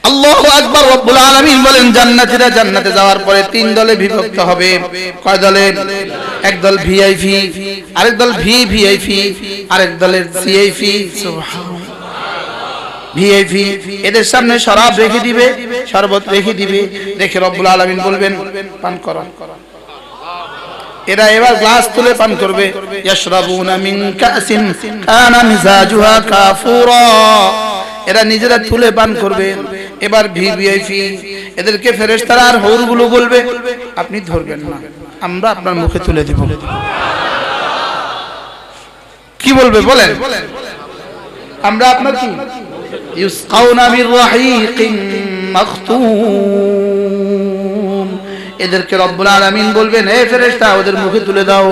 আল্লাহু আকবার। রব্বুল আলামিন বলেন জান্নাতীরা জান্নাতে যাওয়ার পরে তিন দলে বিভক্ত হবে। কয় দলে? এক দল ভিআইপি, আরেক দল ভিভিআইপি, আরেক দলের সিআইপি। সুবহানাল্লাহ। ভিআইপি এদের সামনে শরাব রেখে দিবে, শরবত রেখে দিবে, রেখে রব্বুল আলামিন বলবেন পান করো। এরা এবার গ্লাস তুলে পান করবে। ইয়াশরাবুনা মিন কাসিন কানা মিজাজুহা কাফুরা। এরা নিজেরা তুলে পান করবে। এবার ভিভিআইপি এদেরকে ফেরেশতারা আর হৌরগুলো বলবে আপনি ধরবেন না, আমরা আপনার মুখে তুলে দেব। কি বলবে বলেন? আমরা আপনার কি ইউসকাউনা মির রাহিকিন মাখতুম। এদেরকে রব্বুল আলামিন বলবেন হে ফেরেশতা ওদের মুখে তুলে দাও,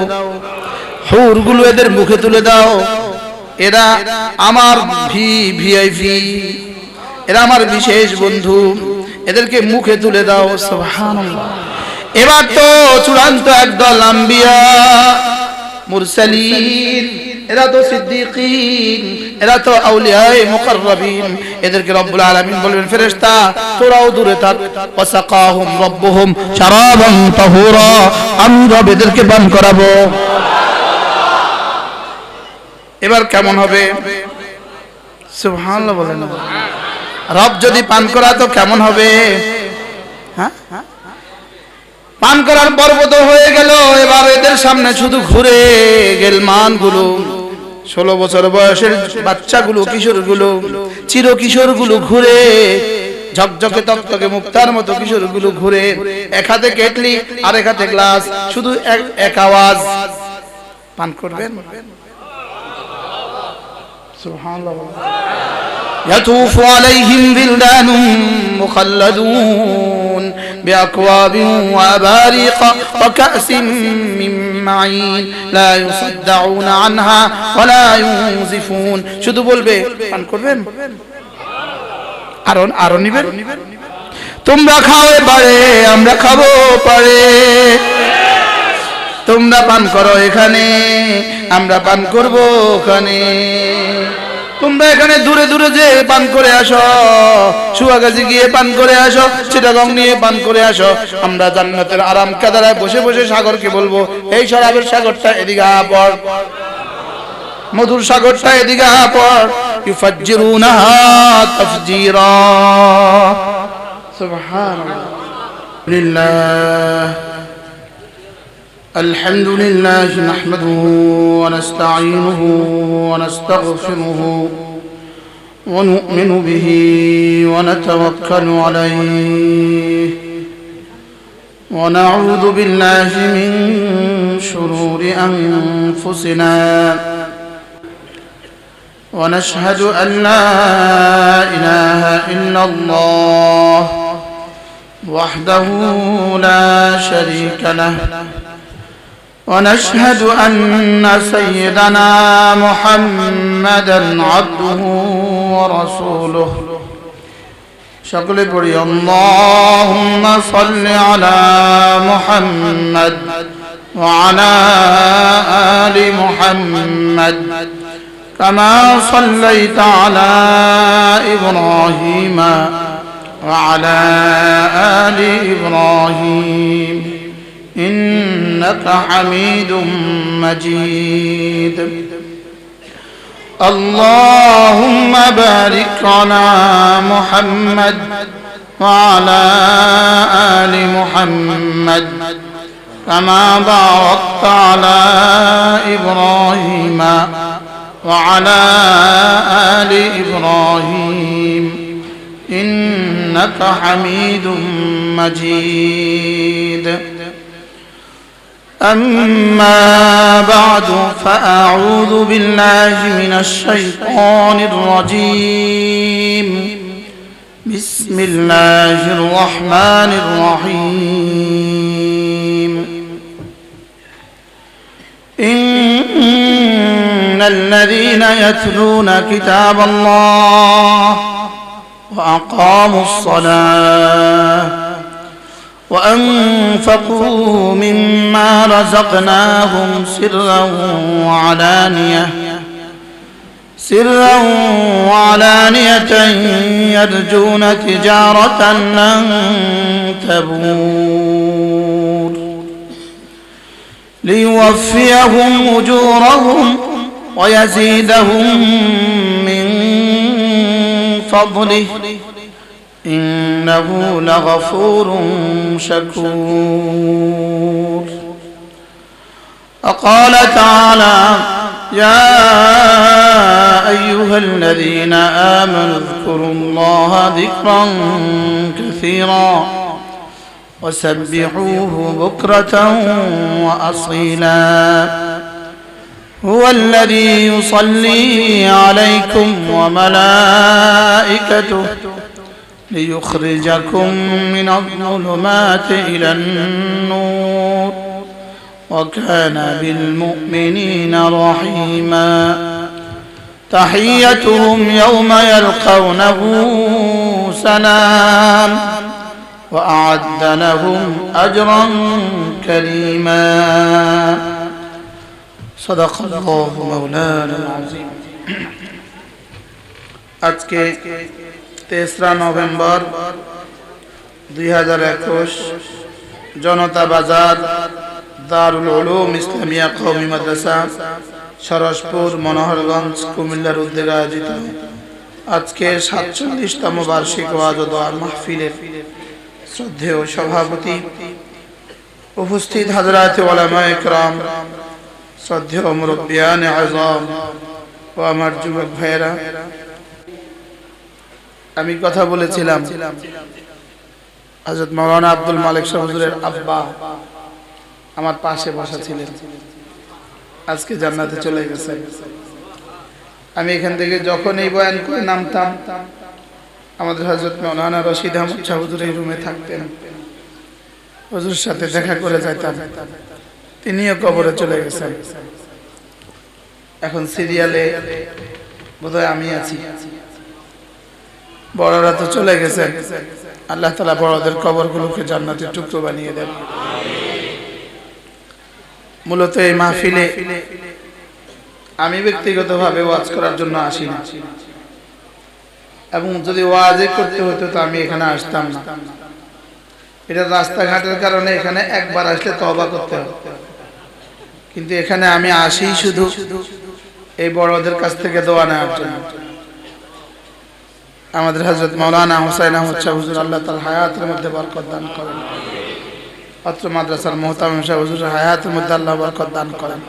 হুরগুলো এদের মুখে তুলে দাও। এরা আমার ভিআইপি, এরা আমার বিশেষ বন্ধু, এদেরকে মুখে তুলে দাও। সুবহানাল্লাহ। এবার তো চূড়ান্ত একদল আম্বিয়া মুরসালিন, এরা তো সিদ্দিকিন, এরা তো আউলিয়ায়ে মুকাররাবিন। এদেরকে রব্বুল আলামিন বলবেন ফেরেশতা তোরাও দূরে থাক। ওয়াসাকাহুম রাব্বুহুম শারাবান তাহুরা। আমি রব এদেরকে পান করাবো। এবার কেমন হবে? সুবহানাল্লাহ বলেন। রব যদি পান করাতো কেমন হবে? হ্যাঁ, পান করার পর্ব তো হয়ে গেল। এবার এদের সামনে শুধু ঘুরে গেলমানগুলো, 16 বছর বয়সের বাচ্চাগুলো, কিশোরগুলো, চির কিশোরগুলো ঘুরে, ঝকঝকে তকতকে মুক্তার মতো কিশোরগুলো ঘুরে, এক হাতে কেটলি আর এক হাতে গ্লাস, শুধু এক আওয়াজ পান করবেন। সুবহানাল্লাহ। يطوف عليهم بلدان مخلدون بأكواب وأباريق وكأس من معين لا يصدعون عنها ولا ينزفون। শুধু বলবে পান করবেন, আরো নিবেন। তোমরা খাও পারে, আমরা খাবো পারে। তোমরা পান করো এখানে, আমরা পান করবো ওখানে। তোমরা এখানে দূরে দূরে যে পান করে আসো, সুয়াগাজী গিয়ে পান করে আসো, চিটাগং নিয়ে পান করে আসো। আমরা জান্নাতের আরাম কাদারায় বসে বসে সাগরকে বলবো এই শরাবের সাগরটা এদিকে আপর, মধুর সাগরটা এদিকে আপর। ইউফাজ্জিরুনাহা তাফজিরা। সুবহানাল্লাহ। الحمد لله نحمده ونستعينه ونستغفره ونؤمن به ونتوكل عليه ونعوذ بالله من شرور أنفسنا ونشهد أن لا إله إلا الله وحده لا شريك له ونشهد أن سيدنا محمدا عبده ورسوله সকলে পড়ি اللهم صل على محمد وعلى آل محمد كما صليت على إبراهيم وعلى آل إبراهيم إنك حميد مجيد اللهم بارك على محمد وعلى آل محمد كما باركت على إبراهيم وعلى آل إبراهيم إنك حميد مجيد أما بعد فأعوذ بالله من الشيطان الرجيم بسم الله الرحمن الرحيم إن الذين يتلون كتاب الله وأقاموا الصلاة وأنفقوا مما سرا وعلانية يرجون تجارة لن تبور ليوفيهم أجورهم ويزيدهم من فضله إنه لغفور شكور. وقال تعالى يا أيها الذين آمنوا اذكروا الله ذكرا كثيرا وسبحوه بكرة وأصيلا هو الذي يصلي عليكم وملائكته ليخرجكم من الظلمات إلى النور وكان بالمؤمنين رحيما تحيتهم يوم يلقونه سلام وأعد لهم أجرا كريما صدق الله مولانا العظيم. আজকে 3 নভেম্বর 2021 জনতা বাজার দারুল উলুম ইসলামিয়া কওমি মাদ্রাসা সরসপুর মনোহরগঞ্জ কুমিল্লার উদ্যোগে আয়োজিত আজকে 47তম বার্ষিক ওয়াজ ও দোয়া মাহফিলের শ্রদ্ধেয় সভাপতি উপস্থিত হযরত উলামায়ে কেরাম শ্রদ্ধেয় মুরব্বিয়ানে আযম ও আমার যুবক ভাইয়েরা, আমি কথা বলেছিলাম হযরত মাওলানা আব্দুল মালিক সাহেব হুজুরের আব্বা আমার পাশে বসা ছিলেন, আজকে জান্নাতে চলে গেছেন। আমি এখান থেকে যখন এই বয়ান করে নামতাম আমাদের হযরত মাওলানা রশিদ আহমদ সাহেব হুজুর এই রুমে থাকতেন, হুজুরের সাথে দেখা করে যাইতাম। তিনিও কবরে চলে গেছেন। এখন সিরিয়ালে বোধহয় আমি আছি। বড়রা তো চলে গেছেন, আল্লাহ তাআলা বড়দের কবরগুলোকে জান্নাতের টুকরো বানিয়ে দেন। মূলত এই মাহফিলে আমি ব্যক্তিগতভাবে ওয়াজ করার জন্য আসি না, এবং যদি ওয়াজই করতে হতো তো আমি এখানে আসতাম না। এটা রাস্তাঘাটের কারণে এখানে একবার আসলে তওবা করতে হবে, কিন্তু এখানে আমি আসি শুধু এই বড়দের কাছ থেকে দোয়া নেওয়ার জন্য। আমাদের হযরত মাওলানা হুসাইন আহমদ সাহেব হুজুর আল্লাহ তাআলা হায়াতের মধ্যে বরকত দান করেন, অত্র মাদ্রাসার মুহতামিম সাহেব হুজুরের হায়াতের মধ্যে আল্লাহ বরকত দান করেন।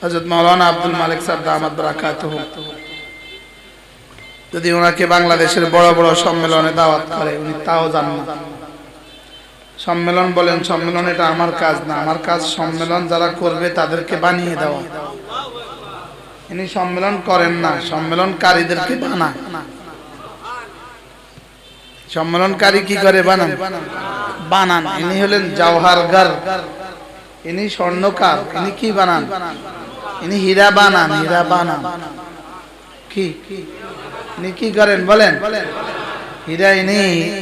হযরত মাওলানা আব্দুল মালিক সাহেব দামাত বারাকাতুহু যদি ওনাকে বাংলাদেশের বড় বড় সম্মেলনে দাওয়াত করে উনি তাও জানেন না। সম্মেলন বলেন, সম্মেলন এটা আমার কাজ না, আমার কাজ সম্মেলন যারা করবে তাদেরকে বানিয়ে দেওয়া। ইনি সম্মেলন করেন না, সম্মেলনকারীদেরকে বানান। সম্মেলনকারী কি করে? বানান। ইনি হলেন জওহারগার, ইনি স্বর্ণকার। ইনি কি বানান? ইনি হীরা বানান। কি ইনি কি করেন বলেন? হীরা ইনি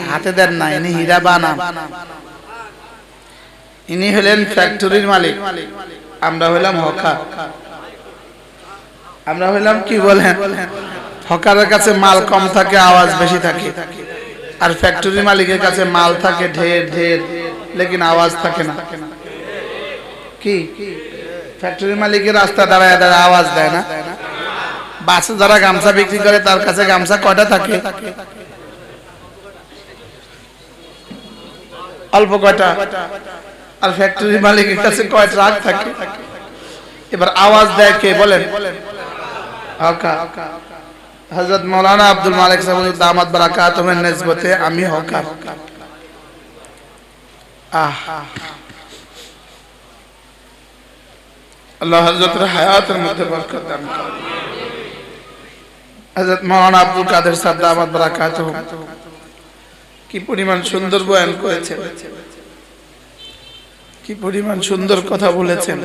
হাতে দেন না, ইনি হীরা বানান। ইনি হলেন ফ্যাক্টরির মালিক, আমরা হইলাম হকার। আমরা হইলাম কি বলেন? হকারের কাছে মাল কম থাকে, আওয়াজ বেশি থাকে, আর ফ্যাক্টরি মালিকের কাছে মাল থাকে ঢের ঢের, লেকিন আওয়াজ থাকে না। কি ফ্যাক্টরি মালিকের রাস্তা দাঁড়ায় দাঁড়ায় আওয়াজ দেয় না? বাসে যারা গামছা বিক্রি করে তার কাছে গামছা কয়টা থাকে? অল্প কয়টা। আর ফ্যাক্টরি মালিকের কাছে কয় ট্রাক থাকে? এবার আওয়াজ দেয় কে বলেন? হকার। হযরত মাওলানা আব্দুল মালিক সাহেব দামাত বারাকাতুহুর নিসবতে আমি হকার। আল্লাহ হযরতের হায়াতের মধ্যে বরকত দান করুন। হযরত মাওলানা আব্দুল কাদের সাহেব দামাত বারাকাতুহু কি পরিমাণ সুন্দর বয়ান করেছেন, কি পরিমাণ সুন্দর কথা বলেছেন।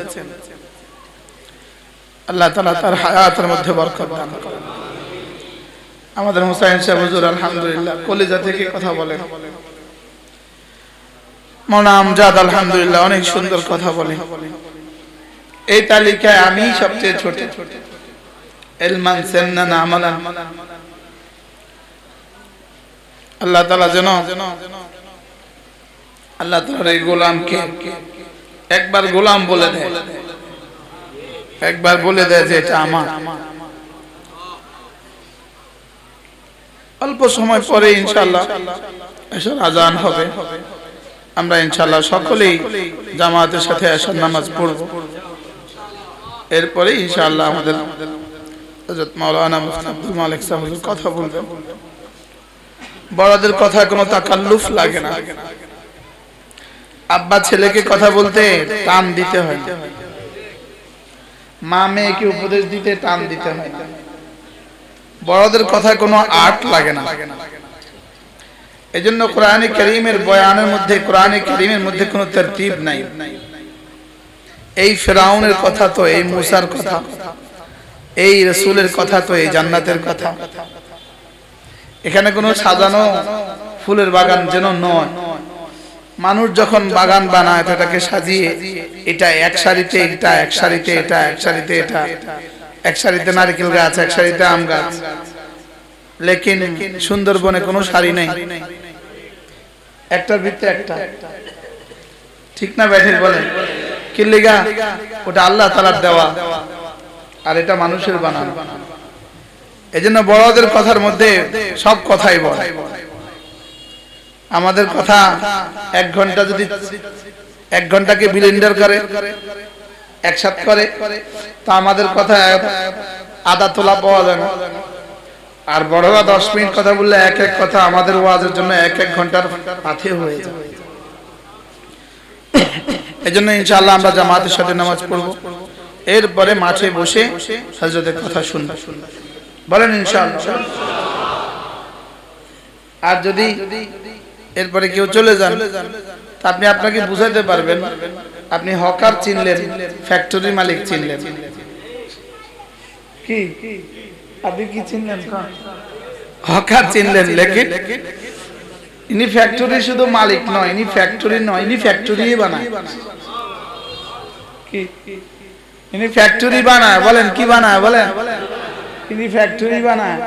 আল্লাহ তাআলা তার হায়াতের মধ্যে বরকত দান করেন। আমাদের হুসাইন সাহেব হুজুর আলহামদুলিল্লাহ কলিজা থেকে কথা বলেন। মাওলানা আমজাদ আলহামদুলিল্লাহ অনেক সুন্দর কথা বলেন। এই তালিকায় আমি সবচেয়ে ছোট, ইলমান সিন্নান আমালান। আল্লাহ তাআলা যেন আল্লাহ তাআলার এই গোলামকে একবার গোলাম বলে দেয়, একবার বলে দেয় যে এটা আমার। অল্প সময় পরে ইনশাআল্লাহ এশার আজান হবে, আমরা ইনশাআল্লাহ সকলেই জামাতের সাথে এশার নামাজ পড়ব। এরপরে ইনশাআল্লাহ আমাদের হযরত মাওলানা মুফতি আব্দুল মালিক সাহেব কথা বলবেন। বড়দের কথা কোনো তাকাল্লুফ লাগে না। আব্বা ছেলেকে কথা বলতে টান দিতে হয় না, মা মেয়েকে উপদেশ দিতে টান দিতে হয় না। বড়দের কথা কোনো আর্ট লাগে না। এজন্য কোরআনে কারীমের বয়ানের মধ্যে, কোরআনে কারীমের মধ্যে কোনো তরতিব নাই। এই ফিরাউনের কথা তো এই মূসার কথা, এই রাসূলের কথা তো এই জান্নাতের কথা। এখানে কোনো সাজানো ফুলের বাগান যেন নয়। মানুষ যখন বাগান বানায় এটাকে সাজিয়ে, এটা এক সারিতে, এটা এক সারিতে, এটা এক সারিতে, এটা এক সারিতে নারকেল গাছ, এক সারিতে আম গাছ। লেকিন সুন্দরবনে কোনো সারি নেই, একটার ভিতরে একটা। ঠিক না ব্যাঠিক বলেন? কি লিগা? ওটা আল্লাহ তাআলার দেওয়া আর এটা মানুষের বানানো। এজন্য বড়দের কথার মধ্যে সব কথাই বড়। আমাদের কথা 1 ঘন্টা যদি 1 ঘন্টাকে ব্লেন্ডার করে একসাথে করে, তা আমাদের কথা আধা তোলা পাওয়া যায় না। আর বড়রা 10 মিনিট কথা বললে এক এক কথা আমাদের ওয়াজের জন্য 1 ঘন্টার পাথে হয়ে যায়। এজন্য ইনশাআল্লাহ আমরা জামাতের সাথে নামাজ পড়ব, এরপরে মাঠে বসে হযরতের কথা শুনব। বলেন ইনশাআল্লাহ। আর যদি এরপরে কেউ চলে যান, তা আপনি আপনাকে বুঝাইতে পারবেন আপনি হকার চিনলেন, ফ্যাক্টরি মালিক চিনলেন। কি আপনি কি চিনলেন? হকার চিনলেন, লেকিন ইনি ফ্যাক্টরি শুধু মালিক নয়, ইনি ফ্যাক্টরি নয়, ইনি ফ্যাক্টরি বানায়। কি ইনি ফ্যাক্টরি বানায়? বলেন কি বানায়? বলেন ইনি ফ্যাক্টরি বানায়।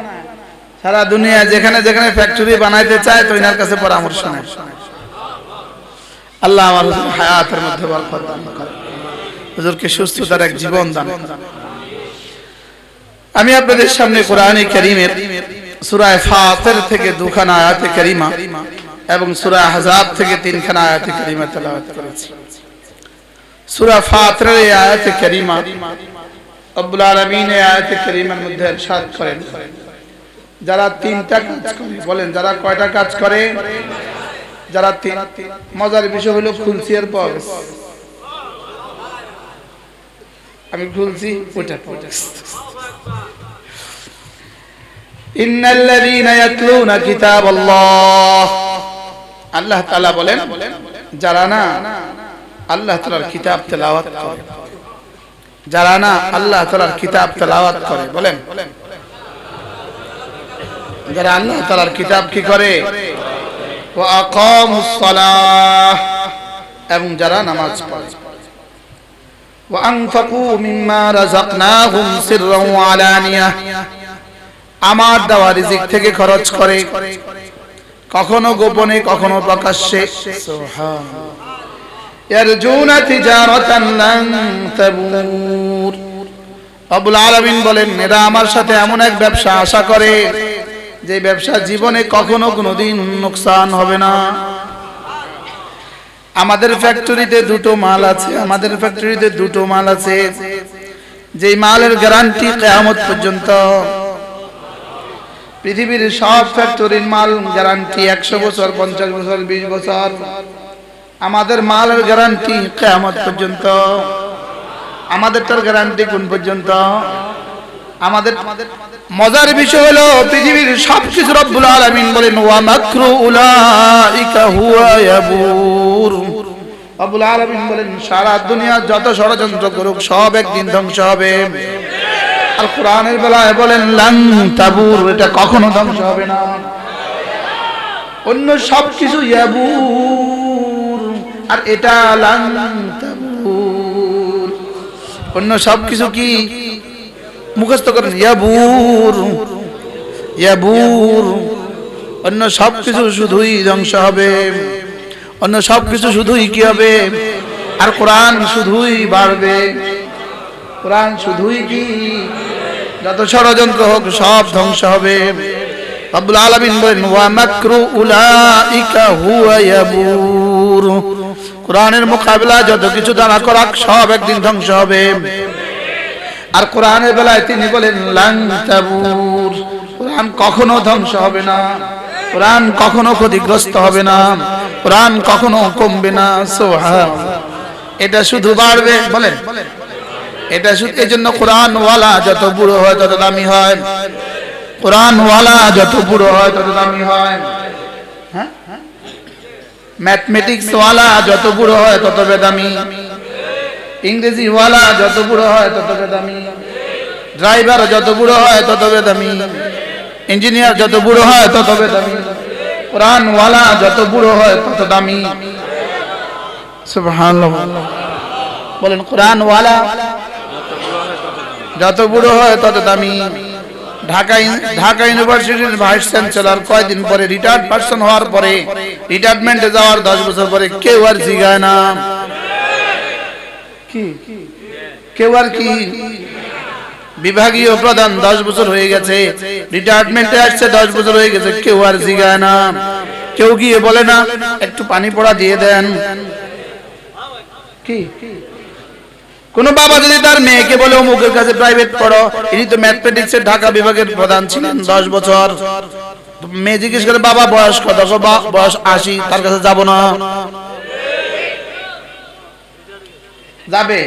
সারা দুনিয়া যেখানে যেখানে ফ্যাক্টরি বানাইতে চায় তো ইনার কাছে পরামর্শ নেয়। আল্লাহ আমার হায়াতের মধ্যে বরকত দান করেন, হুজুরকে সুস্থতার এক জীবন দান করেন। আমি আপনাদের সামনে কোরআনে কারীমের সূরা ফাতির থেকে 2 খানা আয়াতে কারীমা এবং সূরা আহজাব থেকে 3 খানা আয়াতে কারীমা তেলাওয়াত করেছি। সূরা ফাতিরের এই আয়াতে কারীমা রব্বুল আলামিন এই আয়াতে কারীমার মধ্যে ইরশাদ করেন, যারা 3টা কাজ করে। বলেন যারা কয়টা কাজ করে? যারা মজার বিষয় হলো খুলছি এর পর আমি খুলছি ওটা পড়ে। ইন্নাল্লাযীনা ইয়াতলুনা কিতাবাল্লাহ, আল্লাহ তাআলা বলেন যারা না আল্লাহ তাআলার কিতাব তেলাওয়াত করে, যারা না আল্লাহ তাআলার কিতাব তেলাওয়াত করে। বলেন যারা আল্লাহ তাআলার কিতাব কি করে? ওয়া আকামুস সালাহ, এবং যারা নামাজ পড়ে। ওয়া আনফাকু মিম্মা রাযাকনাহুম সিররান ওয়া আলানিয়া, আমার দেওয়া রিজিক থেকে খরচ করে, কখনো গোপনে কখনো প্রকাশ্যে। সুবহানাল্লাহ। ইয়ারজুনা তিজারাতান লান তাবুর, রব্বুল আলামিন বলেন এরা আমার সাথে এমন এক ব্যবসা আশা করে যে ব্যবসা জীবনে কখনো কোনোদিন লোকসান হবে না। আমাদের ফ্যাক্টরিতে 2টো মাল আছে, আমাদের ফ্যাক্টরিতে 2টো মাল আছে, যেই মালের গ্যারান্টি কিয়ামত পর্যন্ত। পৃথিবীর সব ফ্যাক্টরির মাল গ্যারান্টি 100 বছর, 50 বছর, 20 বছর। আমাদের মালের গ্যারান্টি কিয়ামত পর্যন্ত। আমাদেরটার গ্যারান্টি কোন পর্যন্ত? আমাদের মজার বিষয় হলো পৃথিবীর সবকিছু রব্বুল আলামিন বলেন ওয়া মাকরু উলাইকা হুয়া ইয়াবুর। রব্বুল আলামিন বলেন সারা দুনিয়া যত ষড়যন্ত্র করুক সব একদিন ধ্বংস হবে। আর কোরআনের বেলায় বলেন লান তাবুর, এটা কখনো ধ্বংস হবে না। অন্য সবকিছু ইয়াবুর, আর এটা লান তাবুর। অন্য সবকিছু কি মুখস্থ করেন ইয়াবুর ইয়াবুর। অন্য সবকিছু শুধুই ধ্বংস হবে, অন্য সবকিছু শুধুই কি হবে, আর কোরআন শুধুই বাড়বে। কোরআন শুধুই কি, যত ষড়যন্ত্র হোক সব ধ্বংস হবে। রব্বুল আলামিন বলেন ওয়া মাকরু উলাইকা হুয়া ইয়াবুর। কোরআনের মোকাবেলা যত কিছু দ্বারা করাক সব একদিন ধ্বংস হবে। আর কোরআনের বেলায় তিনি বলেন লান তাবুর, কোরআন কখনো ধ্বংস হবে না, কোরআন কখনো ক্ষতিগ্রস্ত হবে না, কোরআন কখনো কমবে না। সুবহানাল্লাহ। এটা শুধু বাড়বে। বলেন এটা শুধু, এই জন্য কোরআন ওয়ালা যত বুড়ো হয় তত দামি হয়, কোরআন ওয়ালা যত বুড়ো হয় তত দামি হয়। হ্যাঁ, ম্যাথমেটিক্স ওয়ালা যত বুড়ো হয় তত বেদামি, ইংরেজি ওয়ালা যত বুড়ো হয় তত বেদামি, ড্রাইভার যত বুড়ো হয় তত বেদামি, ইঞ্জিনিয়ার যত বুড়ো হয় তত বেদামি, কোরআন ওয়ালা যত বুড়ো হয় তত দামি। সুবহানাল্লাহ। বলেন কোরআন ওয়ালা যত বুড়ো হয় তত দামি। ঢাকা ইউনিভার্সিটির ভাইস চ্যান্সেলর কয়েকদিন পরে রিটায়ার্ড পারসন হওয়ার পরে, রিটায়ারমেন্টে যাওয়ার 10 বছর পরে কেউ আর জিগায় না কি, কেউ আর কি। বিভাগীয় প্রধান 10 বছর হয়ে গেছে, রিটায়ারমেন্টে আসছে 10 বছর হয়ে গেছে, কেউ আর জিগায় না। কেউ গিয়ে বলে না একটু পানি পড়া দিয়ে দেন কি। কোন বাবা যদি তার মেয়েকে বলে অমুকের কাছে প্রাইভেট পড়ো, ইনি তো ম্যাথমেটিক্সের ঢাকা বিভাগের প্রধান ছিলেন 10 বছর, মেয়ে জিজ্ঞেস করে বাবা বয়স কত, বয়স 80, তার কাছে যাব না, যাবে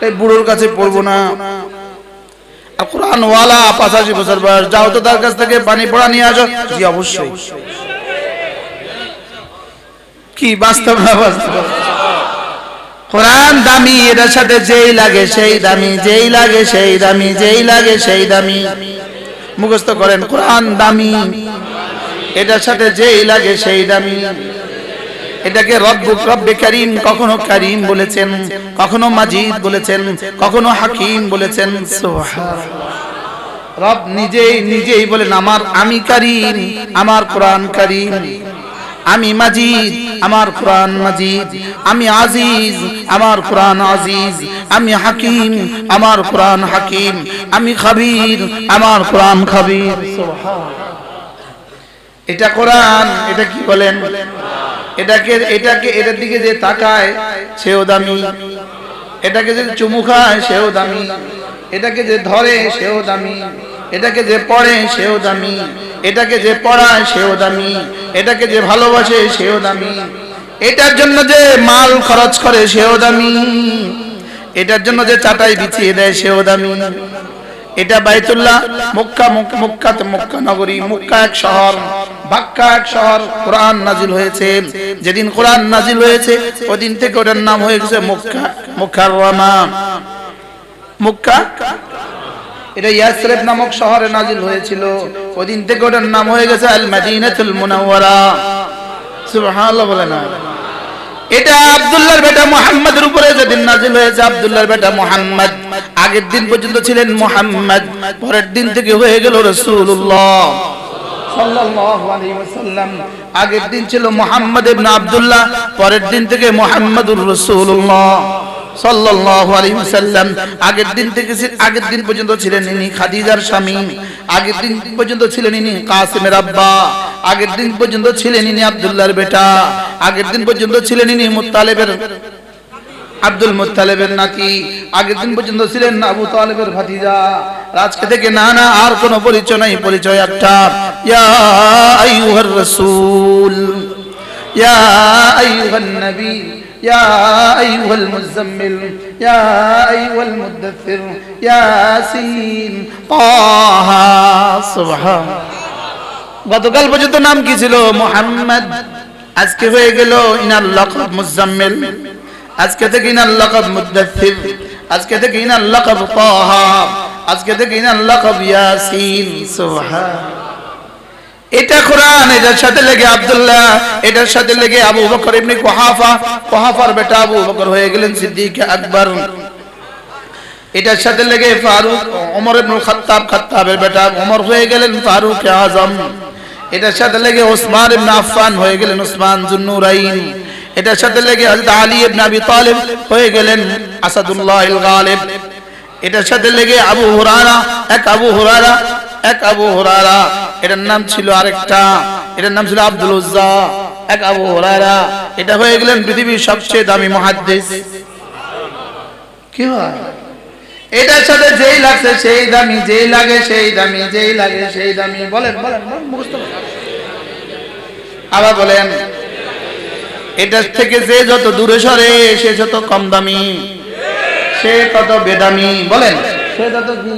এই বুড়োর কাছে পড়বো না। আর কোরআন ওয়ালা 85 বছর বয়স, যাও তো তার কাছ থেকে পানি পড়া নিয়ে আসো। জি অবশ্যই। কি বাস্তব না বাস্তব? কোরআন দামি, এটার সাথে যেই লাগে সেই দামি, যেই লাগে সেই দামি, যেই লাগে সেই দামি। মুখস্থ করেন কোরআন দামি, এটার সাথে যেই লাগে সেই দামি। এটাকে রব্বে কারীম, কখনো কারীম বলেছেন, কখনো মাজিদ বলেছেন, কখনো হাকিম বলেছেন। সুবহানাল্লাহ। রব নিজেই বলেন আমি কারীম, আমার কোরআন কারীম, আমি মাজিদ, আমার কোরআন মাজিদ, আমি আজিজ, আমার কোরআন আজিজ, আমি হাকিম, আমার কোরআন হাকিম, আমি খাবীর, আমার কোরআন খাবীর। সুবহানাল্লাহ। এটা কোরআন, এটা কি বলেন, এটার দিকে যে তাকায় সেও দামি, এটাকে যে চুমু খায় সেও দামি, এটাকে যে ধরে সেও দামি, এটাকে যে পড়ে সেও দামি, এটাকে যে পড়ায় সেও দামি, এটাকে যে ভালোবাসে সেও দামি, এটার জন্য যে মাল খরচ করে সেও দামি, এটার জন্য যে চাটাই বিছিয়ে দেয় সেও দামি। এটা বাইতুল্লাহ, মক্কা নগরী, মক্কা এক শহর, মক্কা এক শহর। কোরআন নাজিল হয়েছে যেদিন কোরআন নাজিল হয়েছে ওদিন থেকে ওটার নাম হয়ে গেছে মক্কা মুকাররমা। মক্কা এটা ইয়াসরিব নামক শহরে নাজিল হয়েছিল, ওদিন থেকে ওটার নাম হয়ে গেছে আল মাদিনাতুল মুনাওয়ারা। সুবহানাল্লাহ বলে না। এটা আব্দুল্লাহর বেটা মুহাম্মাদের উপরে যেদিন নাজিল হয়েছে, আব্দুল্লাহর বেটা মুহাম্মদ, আগের দিন পর্যন্ত ছিলেন মুহাম্মদ, পরের দিন থেকে হয়ে গেল রাসূলুল্লাহ সাল্লাল্লাহু আলাইহি ওয়াসাল্লাম। আগের দিন ছিল মুহাম্মদ ইবনে আব্দুল্লাহ, পরের দিন থেকে মুহাম্মাদুর রাসূলুল্লাহ সাল্লাল্লাহু আলাইহি ওয়াসাল্লাম। আগের দিন পর্যন্ত ছিলেন ইনি খাদিজার স্বামী, আগের দিন পর্যন্ত ছিলেন ইনি কাসিমের আব্বা, আগের দিন পর্যন্ত ছিলেন ইনি আব্দুল্লাহর বেটা, আগের দিন পর্যন্ত ছিলেন ইনি আব্দুল মুত্তালিবের নাতি, আগের দিন পর্যন্ত ছিলেন আবু তালেবের ভাতিজা। আজকে থেকে না আর কোনো পরিচয় নাই, পরিচয় একটা, ইয়া আইয়ুহার রাসূল, ইয়া আইয়ুহান নবী, ইয়া আইয়ুহাল মুজাম্মিল, ইয়া আইয়ুহাল মুদাথথির, ইয়াসিন, তাহা। সুবহানাল্লাহ। গতকাল পর্যন্ত নাম কি ছিল? মুহাম্মদ। আজকে হয়ে গেল ইনার লাকাব মুজাম্মিল, আজকে থেকে ইনার লাকাব মুদাথথির, আজকে থেকে ইনার লাকাব তাহা, আজকে থেকে ইনার লাকাব ইয়াসিন। সুবহানাল্লাহ। এটা কোরআন, এটার সাথে লেগে আব্দুল্লাহ, এটার সাথে লেগে আবু বকর ইবনে কুহাফার বেটা আবু বকর হয়ে গেলেন সিদ্দিক আকবর। এটার সাথে লেগে ফারুক ওমর ইবনুল খাত্তাবের বেটা ওমর হয়ে গেলেন ফারুক আজম। এটার সাথে লেগে ওসমান ইবনে আফফান হয়ে গেলেন ওসমান যুন্নুরাইন। এটার সাথে লেগে হযরত আলী ইবনে আবি তালিব হয়ে গেলেন আসাদুল্লাহিল গালিব। এটার সাথে লেগে আবু হুরায়রা এটার নাম ছিল আরেকটা, এটার নাম ছিল আব্দুল উজ্জা, এক আবু হুরায়রা। এটা হয়ে গেলেন পৃথিবীর সবচেয়ে দামি মুহাদ্দিস। কি হয় এটার সাথে যেই লাগছে সেই দামি, যেই লাগে সেই দামি, যেই লাগে সেই দামি। বলেন বলেন মুখস্থ আবার বলেন। এটার থেকে যে যত দূরে সরে সে যত কম দামি, সে তত বেদামি। বলেন সে তত কি,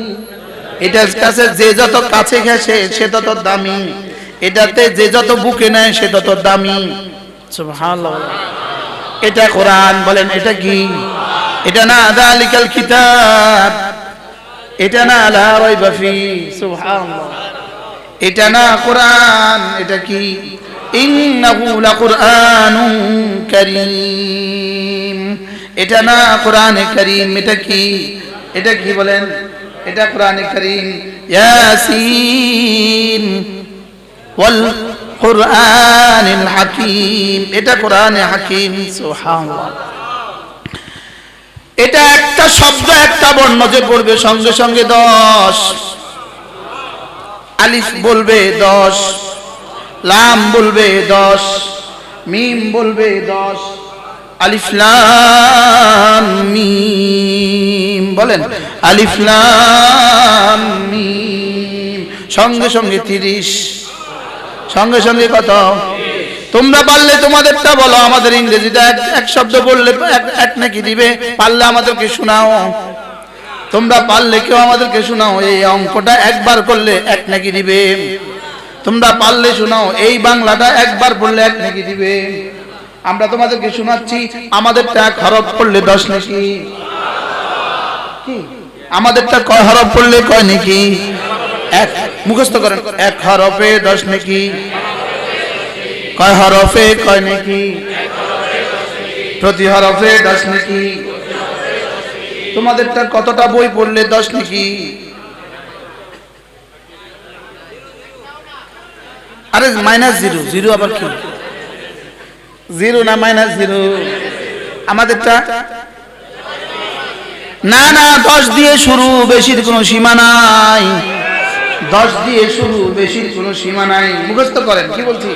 এটার কাছে যে যত কাছে ঘেঁষে সে তত দামি, এটাতে যে যত বুকে নেয় সে তত দামি। সুবহানাল্লাহ। এটা কোরআন। বলেন এটা কি? এটা না যালিকাল কিতাব, এটা না লা রাইবা ফি। সুবহানাল্লাহ। এটা না কোরআন, এটা কি? ইন্নাহু লাকুরআনুন কারীম। এটা না কোরআনে কারীম, এটা কি? এটা কি বলেন? এটা কোরআনে কারীম। ইয়াসিন ওয়াল কুরআনিল হাকীম। এটা কোরআনে হাকীম। সুবহানাল্লাহ। এটা একটা শব্দ একটা বর্ণ যে পড়বে সঙ্গে সঙ্গে 10, আলিফ বলবে 10, লাম বলবে 10, মিম বলবে 10। আলিফ লাম মিম। বলেন আলিফ লাম মিম। সঙ্গে সঙ্গে 30, সঙ্গে সঙ্গে কত? তোমরা পারলে তোমাদেরটা বলো, আমাদের ইংরেজিটা এক শব্দ বললে এক নাকি দিবে। পারলে আমাদেরকে শোনাও। তোমরা পারলে কেউ আমাদেরকে শোনাও, এই অঙ্কটা একবার করলে এক নাকি দিবে। তোমরা পারলে শোনাও, এই বাংলাটা একবার পড়লে এক নাকি দিবে। আমরা তোমাদেরকে শোনাচ্ছি, আমাদেরটা এক হরফ পড়লে 10 নাকি। আমাদেরটা কয় হরফ পড়লে কয় নাকি? এক। মুখস্থ করেন, এক হরফে 10 নাকি। কয় হরফে কয় নাকি? প্রতি হরফে 10 নাকি। তোমাদেরটা কতটা বই পড়লে 10 নাকি? আরে -0, 0 আবার কি? 0 না -0? আমাদেরটা না না 10 দিয়ে শুরু, বেশির কোনো সীমা নাই। 10 দিয়ে শুরু, বেশির কোনো সীমা নাই। মুখস্থ করেন, কি বলছি?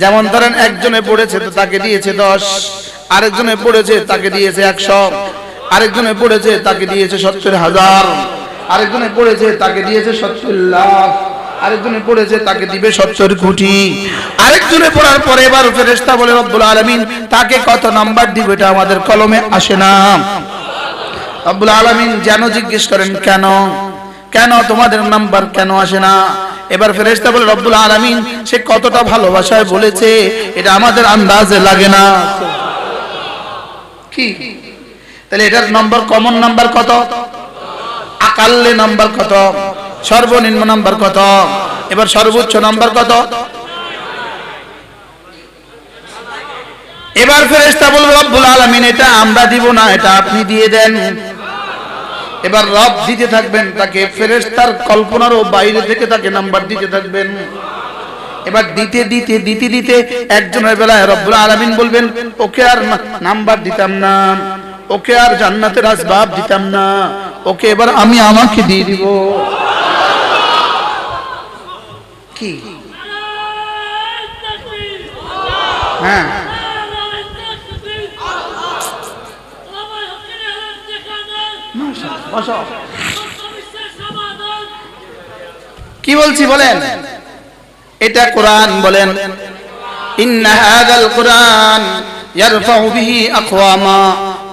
যেমন ধরেন একজনে পড়েছে তো তাকে দিয়েছে 10, আরেকজনে পড়েছে তাকে দিয়েছে 100, আরেকজনে পড়েছে তাকে দিয়েছে 70,000, আরেকজনে পড়েছে তাকে দিয়েছে 70 লাখ, আরেকজনে পড়েছে তাকে দিবে 70 কোটি। আরেকজনে পড়ার পরে এবার ফেরেশতা বলে রব্বুল আলামিন তাকে কত নাম্বার দিবে, এটা আমাদের কলমে আসে না। রব্বুল আলামিন যেন জিজ্ঞেস করেন কেন, কেন তোমাদের নাম্বার কেন আসে না? এবার ফেরেশতা বলে রব্বুল আলামিন সে কতটা ভালোবাসায় বলেছে এটা আমাদের আন্দাজে লাগে না। কি তাহলে এটার নম্বর, কমন নাম্বার কত? আকাল্লে নাম্বার কত? সর্বনিম্ন নাম্বার কত? এবার সর্বোচ্চ নাম্বার কত? এবার ফেরেশতা বলবে রব্বুল আলামিন এটা আমরা দিব না, এটা আপনি দিয়ে দেন। এবার রব দিতে থাকবেন তাকে, ফেরেশতার কল্পনারও বাইরে থেকে তাকে নাম্বার দিতে থাকবেন। এবার দিতে দিতে দিতে দিতে একজনের বেলায় রব্বুল আলামিন বলবেন ওকে আর নাম্বার দিতাম না, ওকে আর জান্নাতের আসবাব দিতাম না, ওকে এবার আমি আমাকে দিয়ে দিব। কি হ্যাঁ কি বলছি বলেন? এটা কোরআন। বলেন ইন্না হাযাল কুরআন ইয়ারফাউ বিহি আকওয়ামা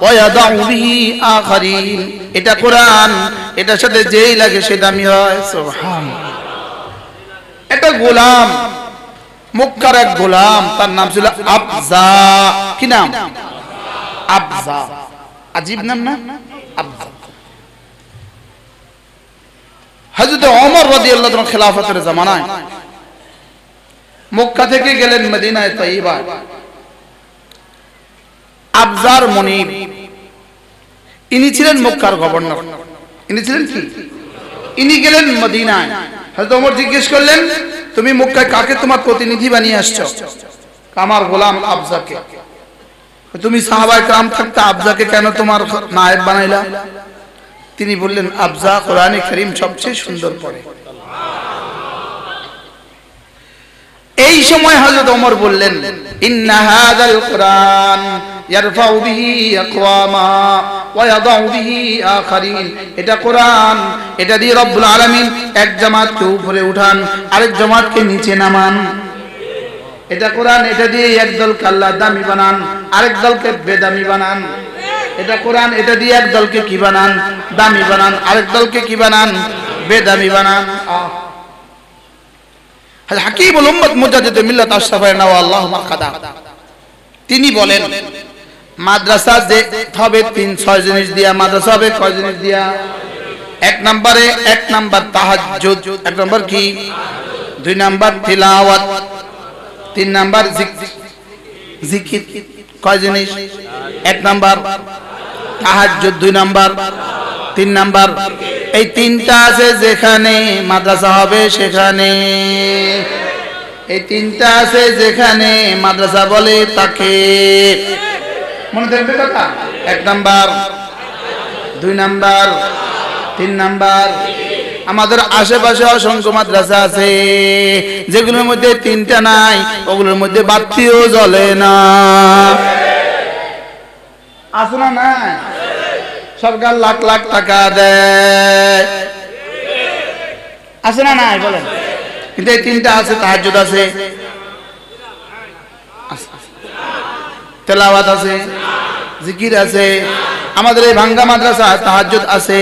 ওয়া ইয়াদাউ বিহি আখারিন। এটা কোরআন, এটার সাথে যেই লাগে সে দামি হয়। সুবহানাল্লাহ। এটা গোলাম, মক্কার এক গোলাম, তার নাম ছিল আবজা। কি নাম? আবজা। আজীব নাম না? আবজা। হযরত ওমর রাদিয়াল্লাহু তাআলা খেলাফতের জামানায় মক্কা থেকে গেলেন মদিনায় তাইয়্যিবা। আবজার মুনিব ইনি ছিলেন মক্কার গভর্নর। ইনি ছিলেন কি? ইনি গেলেন মদিনায়। হযরত ওমর জিজ্ঞেস করলেন, তুমি মক্কায় কাকে তোমার প্রতিনিধি বানিয়ে আসছো? আমার গোলাম আবজাকে। তুমি সাহাবায়ে কেরাম থাকতে আবজাকে কেন তোমার নায়েব বানাইলা? তিনি বললেন, আবজা কোরআনে কারীম সবচেয়ে সুন্দর পড়ে। এই সময় হযরত ওমর বললেন, ইন্না হাযাল কুরআন ইয়ারফাউ বিহি আকওয়ামা ওয়া ইয়াদাউ বিহি আখারিন। এটা কোরআন, এটা দিয়ে রব্বুল আলামিন এক জামাতকে উপরে উঠান, আরেক জামাতকে নিচে নামান। এটা কোরআন, এটা দিয়ে এক দলকে আল্লাহ দামি বানান, আরেক দলকে বেদামি বানান। এটা কোরআন, এটা দিয়ে এক দলকে কি বানান? দামি বানান, আরেক দলকে কি বানান? বেদামি বানান। হাকিমুল উম্মত মুজাদ্দিদুল মিল্লাত আশরাফায়ে নাওয়া আল্লাহু মাকাদা, তিনি বলেন মাদ্রাসা যে হবে 3-6 জিনিস দিয়া। মাদ্রাসা হবে কয় জিনিস দিয়া? এক নাম্বার তাহাজ্জুদ। এক নাম্বার কি? 2 নাম্বার তিলাওয়াত। 3 নাম্বার জিকির। কয় জিনিস? 1 নাম্বার তাহাজ্জুদ, 2 নাম্বার, 3 নাম্বার। এই 3টা আছে যেখানে মাদ্রাসা হবে সেখানে। এই 3টা আছে যেখানে মাদ্রাসা বলে তাকে। মনে থাকবে কথা? 1 নাম্বার, 2 নাম্বার, 3 নাম্বার। আমাদের আশেপাশে অসংখ্য মাদ্রাসা আছে যেগুলোর মধ্যে 3টা নাই, ওগুলোর মধ্যে বাতিও জ্বলে না। আছে না? নাই। সরকার লাখ লাখ টাকা দেয়, আছে না? নাই বলেন। কিন্তু এই 3টা আছে, তাহাজ্জুদ আছে, তেলাওয়াত আছে, জিকির আছে। আমাদের এই ভাঙ্গা মাদ্রাসা তাহাজ্জুদ আছে,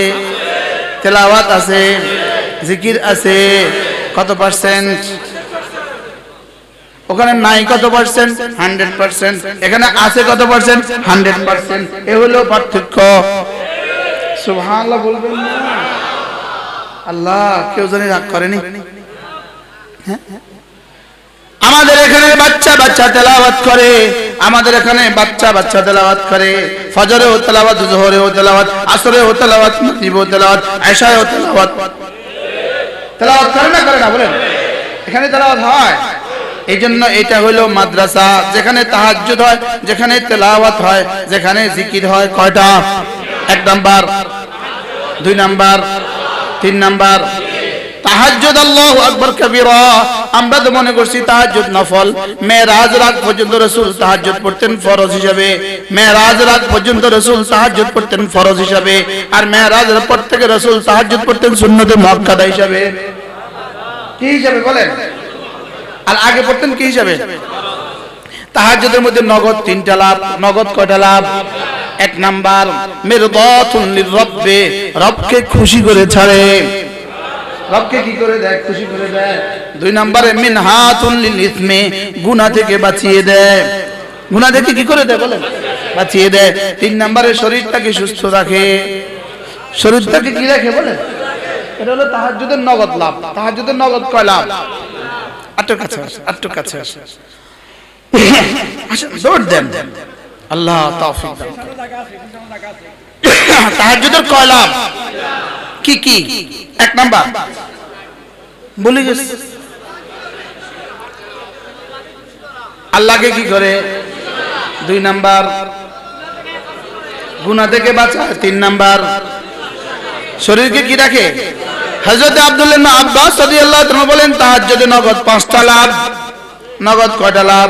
তেলাওয়াত আছে, জিকির আছে। কত পার্সেন্ট? ওখানে নাই কত পার্সেন্ট? 100%। এখানে আছে কত পার্সেন্ট? 100%। এ হলো পার্থক্য। সুবহানাল্লাহ বলবেন না? আল্লাহ, কেউ জানি রাগ করেনি? আমাদের এখানে বাচ্চা তেলাওয়াত করে, আমাদের এখানে বাচ্চা তেলাওয়াত করে। ফজরেও তেলাওয়াত, যোহরেও তেলাওয়াত, আসরেও তেলাওয়াত, মাগরিবেও তেলাওয়াত, ইশায়েও তেলাওয়াত। তেলাওয়াত করে না বলেন? এখানে তেলাওয়াত হয়। এইজন্য এটা হলো মাদ্রাসা, যেখানে তাহাজ্জুদ হয়, যেখানে তেলাওয়াত হয়, যেখানে জিকির হয়। কয়টা? 1 নাম্বার, 2 নাম্বার, 3 নাম্বার। তাহাজ্জুদ আল্লাহু আকবার কবীরা। আমরা তো মনে করছি তাহাজ্জুদ নফল। মেরাজ রাত পর্যন্ত রাসূল তাহাজ্জুদ পড়তেন ফরজ হিসাবে। মেরাজ রাত পর্যন্ত রাসূল তাহাজ্জুদ পড়তেন ফরজ হিসাবে। আর মেরাজের পর থেকে রাসূল তাহাজ্জুদ পড়তেন সুন্নতে মুআক্কাদা হিসাবে। কি হিসাবে বলেন? আর আগে পড়তেন কি হিসাবে? তাহাজ্জুদের মধ্যে নগদ 3টা লাভ। নগদ কয়টা লাভ? 1 নাম্বার মিরদাতুন লিররাব্বি, রবকে খুশি করে ছাড়ে। রবকে কি করে দেয়? খুশি করে দেয়। 2 নম্বরে মিনহাতুন লিল ইসমি, গুনাহ থেকে বাঁচিয়ে দেয়। গুনাহ থেকে কি করে দেয় বলেন? বাঁচিয়ে দেয়। 3 নম্বরে শরীরটাকে সুস্থ রাখে। শরীরটাকে কি রাখে বলেন? এটা হলো তাহাজ্জুদের নগদ লাভ। তাহাজ্জুদের নগদ কয় লাভ? আটটু কাছে আসে। আসেন, দৌড় দেন। আল্লাহ তৌফিক দান। তাহাজ্জুদের কয় লাভ? কি? 1 নাম্বার বলে গেছে, আল্লাহকে কি করে? 2 নাম্বার গুনাহ থেকে বাঁচায়। 3 নাম্বার শরীরকে কি রাখে? হযরত আব্দুল্লাহ ইবনে আব্বাস রাদিয়াল্লাহু তাআলা বলেন তাহাজ্জুদে নগদ 5টা লাভ। নগদ কয়টা লাভ?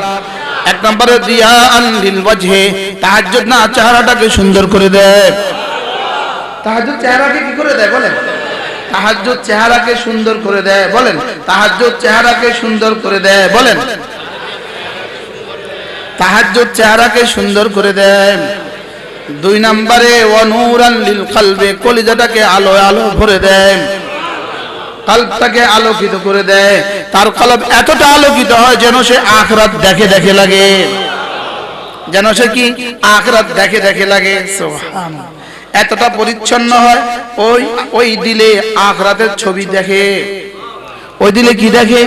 1 নম্বরে দিয়াআন লিল ওয়াজহি, তাহাজ্জুদ না চেহারাটাকে সুন্দর করে দেয়। তাহাজ্জুদ চেহারাকে কি করে দেয় বলেন? তাহাজ্জুদ চেহারাকে সুন্দর করে দেয়। বলেন, তাহাজ্জুদ চেহারাকে সুন্দর করে দেয়। বলেন, তাহাজ্জুদ চেহারাকে সুন্দর করে দেয়। 2 নম্বরে ওয়া নূরান লিল কলবি, কলিজাটাকে আলো ভরে দেয়। কলবটাকে আলোকিত করে দেয়। তার কলব এতটা আলোকিত হয় যেন সে আখিরাত দেখে লাগে। যেন সে কি? আখিরাত দেখে লাগে। সুবহানাল্লাহ। এতটা পরিচ্ছন্ন হয়, ওই দিলে আখিরাতের ছবি দেখে। ওই দিলে কি দেখে?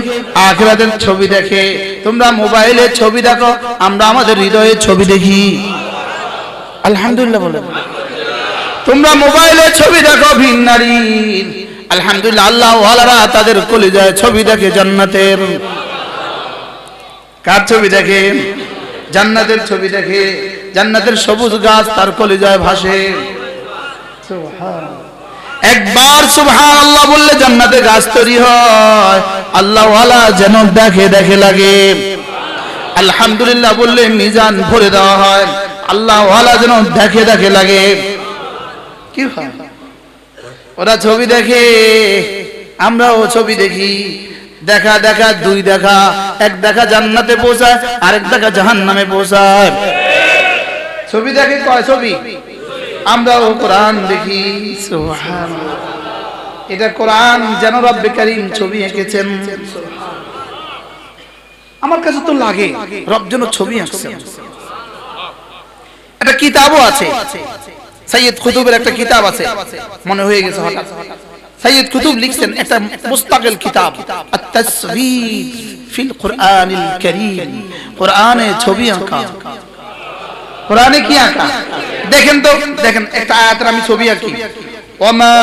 আখিরাতের ছবি দেখে। তোমরা মোবাইলে ছবি দেখো, আমরা আমাদের হৃদয়ে ছবি দেখি। আলহামদুলিল্লাহ বলে। তোমরা মোবাইলে ছবি দেখো ভিন নারীর, আলহামদুলিল্লাহ আল্লাহ ওয়ালারা তাদের কলিজায় ছবি দেখে জান্নাতের। কার ছবি দেখে? জান্নাতের ছবি দেখে। জান্নাতের সবুজ গাছ তার কলিজায় ভাসে। একবার সুবহানাল্লাহ বললে জান্নাতে গাছ তৈরি হয়, আল্লাহ ওয়ালা যেন দেখে দেখে লাগে। আলহামদুলিল্লাহ বললে মিজান ভরে দেওয়া হয়, আল্লাহ ওয়ালা যেন দেখে দেখে লাগে। কি হয়? ওরা ছবি দেখে, আমরাও ছবি দেখি। দেখা দেখা দুই দেখা, এক দেখা জান্নাতে পৌঁছায়, আরেক দেখা জাহান্নামে পৌঁছায়। ছবি দেখে কয় ছবি? আমরাও কোরআন দেখি। সুবহানাল্লাহ, এটা কোরআন যেন রব্বে কারীম ছবি এঁকেছেন। আমার কাছে তো লাগে রব যেন ছবি আঁকছেন। একটা কিতাবও আছে, সৈয়দ কুতুবের একটা কিতাব আছে, মনে হয়ে গেছে হঠাৎ। সৈয়দ কুতুব লিখছেন একটা মুস্তাকিল কিতাব, আত-তাসবীর ফিল কুরআনিল কারীম। কোরআনে ছবি আঁকা। কোরআনে কি আঁকা? দেখেন তো, দেখেন একটা আয়াতের আমি ছবি আঁকি। ওয়ামা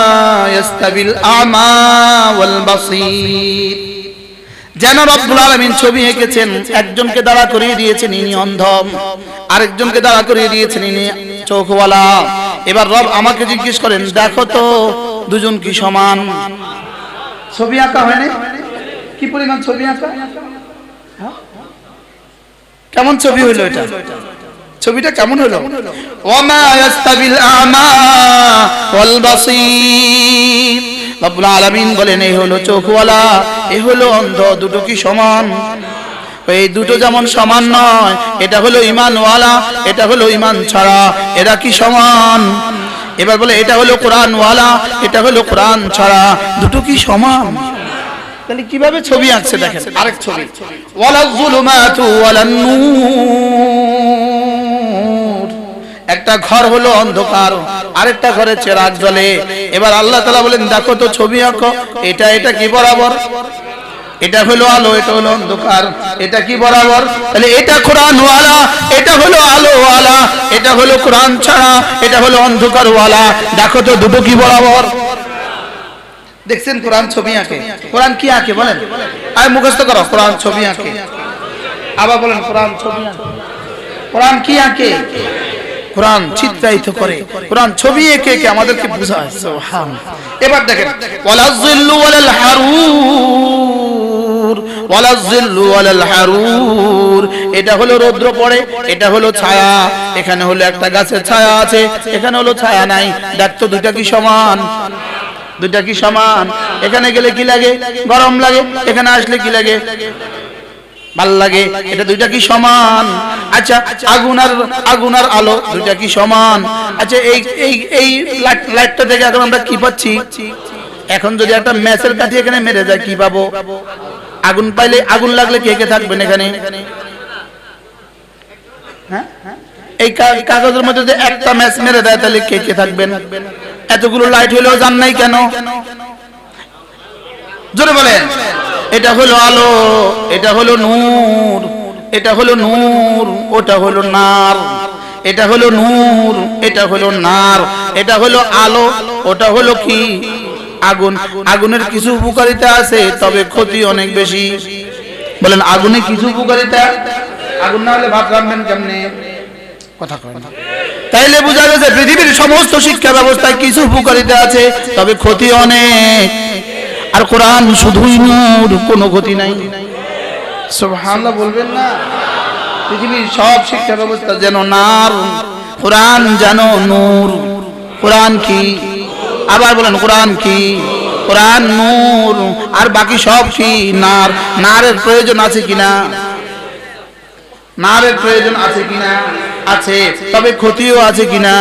ইয়াস্তাবিল আমা ওয়াল বাসীর। যেন রব্বুল আলামিন ছবি এঁকেছেন, একজনকে দাঁড়া করিয়ে দিয়েছেন ইনি অন্ধ, আরেকজনকে দাঁড়া করিয়ে দিয়েছেন ইনি চোখওয়ালা। এবার রব আমাকে জিজ্ঞেস করেন, দেখো তো দুজন কি সমান? ছবি আঁকা হয় না? কি পরিমাণ ছবি আঁকা? কেমন ছবি হইলো এটা? ছবিটা কেমন হলো? ওয়ামা ইয়াস্তাবিল আমা ওয়াল বাসীর। রব্বুল আলামিন বলেন এই হলো চোখওয়ালা, এই হলো অন্ধ, দুটো কি সমান? এই দুটো যেমন সমান নয়, এটা হলো ঈমানওয়ালা, এটা হলো ঈমান ছাড়া, এরা কি সমান? এবার বলে এটা হলো কোরআনওয়ালা, এটা হলো কোরআন ছাড়া, দুটো কি সমান? তাহলে কিভাবে ছবি আঁকছে দেখেন। আরেক ছবি, ওয়ালাজ যুলুমাতু ওয়ালান নূর। একটা ঘর হলো অন্ধকার, আরেকটা ঘরে চিরাগ জ্বলে। এবার আল্লাহ তাআলা বলেন দেখো তো ছবি আঁকো, এটা এটা কি বরাবর? এটা হলো আলো, এটা হলো অন্ধকার, এটা কি বরাবর? তাহলে এটা কোরআনওয়ালা, এটা হলো আলোওয়ালা, এটা হলো কোরআন ছাড়া, এটা হলো অন্ধকারওয়ালা, দেখো তো দুটো কি বরাবর? দেখছেন কোরআন ছবি আঁকে। কোরআন কি আঁকে বলেন? আয় মুখস্থ করো, কোরআন ছবি আঁকে। আবার বলেন কোরআন ছবি আঁকে। কোরআন কি আঁকে? কোরআন চিত্রায়িত করে, কোরআন ছবি এঁকে এঁকে আমাদেরকে বোঝায়। সুবহানাল্লাহ। এবার দেখেন, ওয়ালাজ জিল্লু ওয়ালাল হারুর, ওয়ালাজ জিল্লু ওয়ালাল হারুর। এটা হলো রৌদ্র পড়ে, এটা হলো ছায়া। এখানে হলো একটা গাছের ছায়া আছে, এখানে হলো ছায়া নাই। দেখতো দুইটা কি সমান? দুইটা কি সমান? এখানে গেলে কি লাগে? গরম লাগে, এখানে আসলে কি লাগে? ভাল লাগে। এটা দুইটা কি সমান? আচ্ছা আগুন আর আলো দুইটা কি সমান? আচ্ছা এই এই এই লাইটটা থেকে এখন আমরা কি পাচ্ছি? এখন যদি একটা ম্যাচের কাঠি এখানে মেরে যায় কি পাবো? আগুন পাইলে, আগুন লাগলে কে কে থাকবেন এখানে? হ্যাঁ, এই কাগজের মধ্যে যদি একটা ম্যাচ মেরে দেয় তাহলে কে কে থাকবেন? এতগুলো লাইট হলেও জান নাই কেন? জোরে বলেন। এটা হলো আলো, এটা হলো নূর, এটা হলো নূর, ওটা হলো নার। এটা হলো নূর, এটা হলো নার, এটা হলো আলো, ওটা হলো কি? আগুন। আগুনের কিছু উপকারিতা আছে, তবে ক্ষতি অনেক বেশি। বলেন আগুনে কিছু উপকারিতা, আগুন না হলে ভাত রান্নবেন কেমনে? কথা কয় না। তাইলে বোঝা গেছে পৃথিবীর সমস্ত শিক্ষা ব্যবস্থায় কিছু উপকারিতা আছে, তবে ক্ষতি অনেক। আর কোরআন শুধুই নূর, কোনো ক্ষতি নাই। সুবহানাল্লাহ বলবেন না? পৃথিবীর সব শিক্ষা ব্যবস্থা যেন নার, কোরআন যেন নূর। কোরআন কি? আবার বলেন কোরআন কি? কোরআন নূর, আর বাকি সব কি? নার। নারের প্রয়োজন আছে কিনা? নারের প্রয়োজন আছে কিনা? আছে, তবে ক্ষতিও আছে কিনা?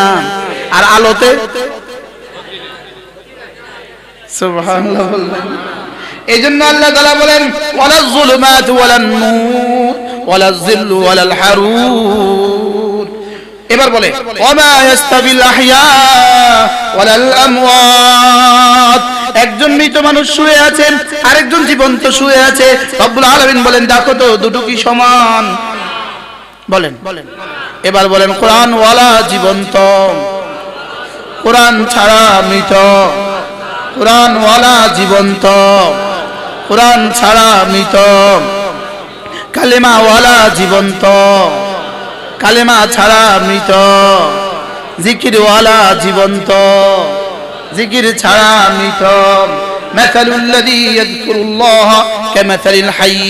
আর আলোতে? সুবহানাল্লাহ বললেন। এইজন্য আল্লাহ তাআলা বলেন ওয়ালাজ যুলুমাতু ওয়ালান নূর ওয়ালাজ জিল্লু ওয়ালাল হারুর। এবার বলে ওয়ামা ইয়াস্তাবিল আহইয়া ওয়ালাল আমওয়াত। একজন মৃত মানুষ শুয়ে আছেন, আরেকজন জীবন্ত শুয়ে আছে। রব্বুল আলামিন বলেন দেখো তো দুটো কি সমান? বলেন। এবার বলেন কোরআন ওয়ালা জীবন্ত, কোরআন ছাড়া মৃত, কোরআন ওয়ালা জীবন্ত, কোরআন ছাড়া মৃত, কালেমা ওয়ালা জীবন্ত, কালেমা ছাড়া মৃত, জিকির ওয়ালা জীবন্ত, জিকির ছাড়া মৃত। مثل الذي يذكر الله كمثل الحي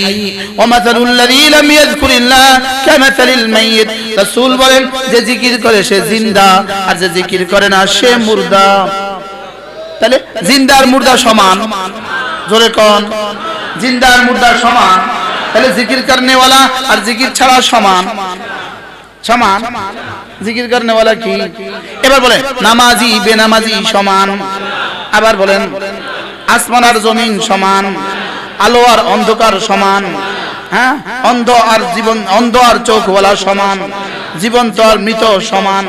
ومثل الذي لم يذكر الله كمثل الميت। রাসূল বলেন যে জিকির করে সে জিন্দা আর যে জিকির করে না সে মুর্দা। তাহলে জিন্দা আর মুর্দা সমান, জোরে কোন? জিন্দা আর মুর্দা সমান। তাহলে জিকির করনে वाला আর জিকির ছাড়া সমান, সমান। জিকির করনে वाला কি? এবার বলেন নামাজি বেনামাজি সমান। আবার বলেন আসমান আর জমিন সমান, আলো আর অন্ধকার সমান, হ্যাঁ, অন্ধ আর জীবন, অন্ধ আর চোখওয়ালা সমান, জীবন্ত আর মৃত সমান,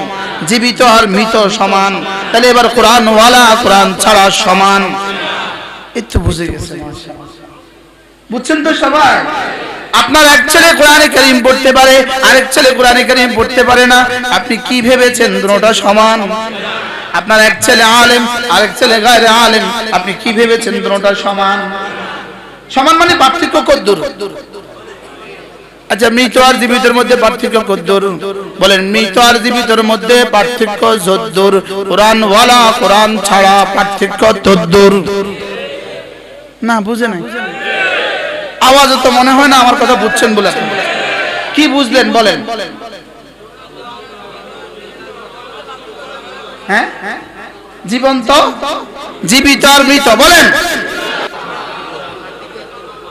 জীবিত আর মৃত সমান। তাহলে এবার কোরআন ওয়ালা কোরআন ছাড়া সমান। একটু বুঝে গেছে, বুঝছেন তো সবাই? আপনার এক ছেলে কোরআনে কারীম পড়তে পারে, আরেক ছেলে কোরআনে কারীম পড়তে পারে না। আপনি কি ভেবেছেন দুটোটা সমান? আপনার এক ছেলে আলেম, আরেক ছেলে গায়রে আলেম, আপনি কি ভেবেছেন দুটোটা সমান? সমান মানে পার্থক্য কতদূর? আচ্ছা, মৃত আর জীবিতের মধ্যে পার্থক্য কতদূর? বলেন মৃত আর জীবিতের মধ্যে পার্থক্য যতদূর, কোরআন ওয়ালা কোরআন ছাড়া পার্থক্য ততদূর। না বুঝে নাই? আওয়াজ তো মনে হয় না আমার কথা বুঝছেন বলে। কি বুঝলেন বলেন? হ্যাঁ, জীবন্ত, জীবিত আর মৃত, বলেন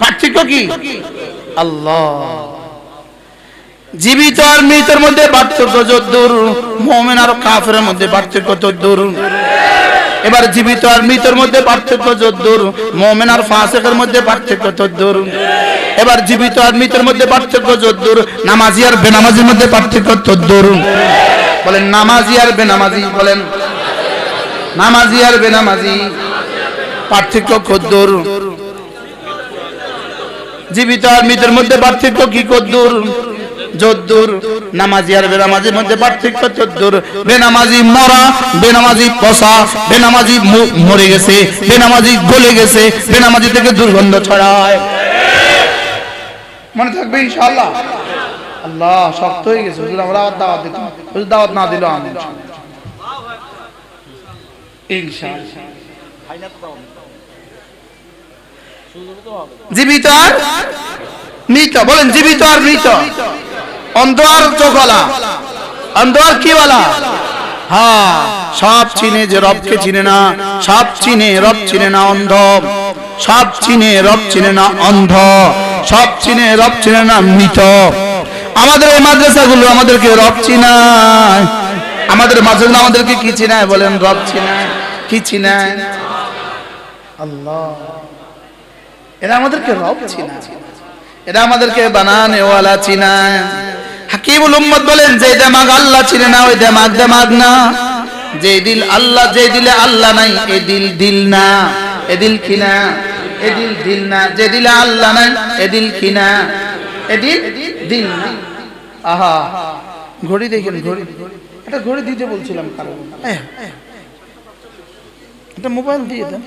পার্থক্য কি? আল্লাহ, জীবিত আর মৃতের মধ্যে পার্থক্য যতদূর, মুমিন আর কাফেরের মধ্যে পার্থক্য ততদূর। এবার জীবিত আর মৃতের মধ্যে পার্থক্য যতদূর, মুমিন আর ফাসিকের মধ্যে পার্থক্য ততদূর। এবার জীবিত আর মৃতের মধ্যে পার্থক্য যতদূর, নামাজি আর বেনামাজির মধ্যে পার্থক্য ততদূর। বলেন নামাজি আর বেনামাজি, বলেন নামাজি আর বেনামাজি পার্থক্য কতদূর? জীবিত আর মৃতের মধ্যে পার্থক্য কি কতদূর? যতদূর। নামাজি আর বেনামাজির মধ্যে পার্থক্য ততদূর। বেনামাজি মরা, বেনামাজি পচা, বেনামাজি মরে গেছে, বেনামাজি গলে গেছে, বেনামাজি থেকে দুর্গন্ধ ছড়ায়। মনে থাকবে ইনশাআল্লাহ? আল্লাহ, শক্ত হয়ে গেছে। হুজুর আমরা দাওয়াত দিতাম, হুজুর দাওয়াত না দিল আমি ইনশাআল্লাহ। জীবিত আর মৃত, বলেন জীবিত আর মৃত, অন্ধ আর চোখওয়ালা, অন্ধ আর কিওয়ালা? হ্যাঁ, সব চিনে যে রবকে চিনে না, সব চিনে রব চিনে না অন্ধ, সব চিনে রব চিনে না অন্ধ, সব চিনে রব চিনে না মৃত। আমাদের এই মাদ্রাসাগুলো আমাদেরকে রব চিনায়, আমাদের মাদ্রাসাগুলো আমাদেরকে কি চিনায়? বলেন রব চিনায়। কি চিনায়? আল্লাহ। এরা আমাদেরকে রব চিনায়, এরা আমাদেরকে বানানেওয়ালা চিনায়। হাকিমুল উম্মত বলেন যে দেমাগ আল্লাহ চিনে না ওই দেমাগ দেমাগ না, যে দিল আল্লাহ, যে দিলে আল্লাহ নাই এই দিল দিল না, এ দিল কি না? এ দিল দিল না। যে দিলে আল্লাহ নাই এ দিল কি না? এ দিল দিল না। আহা, ঘড়ি দেখেন, ঘড়ি, এটা ঘড়ি দিতে বলছিলাম কারণ এটা মোবাইল দিয়ে দেন।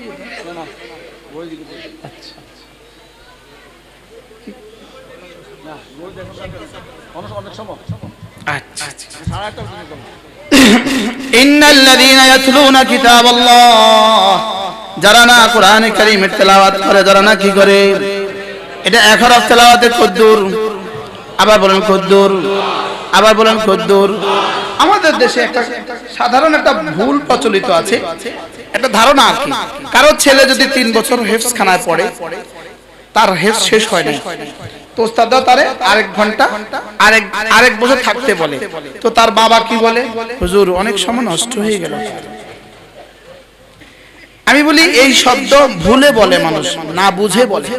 আচ্ছা, ইন্নাল্লাযীনা ইয়াতলুনা কিতাবাল্লাহ, যারা না কোরআনে কারীমের তেলাওয়াত করে, যারা না কি করে, এটা এক হরফ তেলাওয়াতে কদ্দুর? আবার বলেন কদ্দুর, আবার বলেন কদ্দুর। আমাদের দেশে একটা সাধারণ একটা ভুল প্রচলিত আছে, একটা ধারণা আর কি, কারো ছেলে যদি 3 বছর হেফজ খানায় পড়ে, তার হেফজ শেষ হয় না, তো ওস্তাদ তারে আরেক ঘন্টা আরেক বছর থাকতে বলে। তো তার বাবা কি বলে? হুজুর অনেক সময় নষ্ট হয়ে গেল। আমি বলি এই শব্দ ভুলে বলে মানুষ, না বুঝে বলে।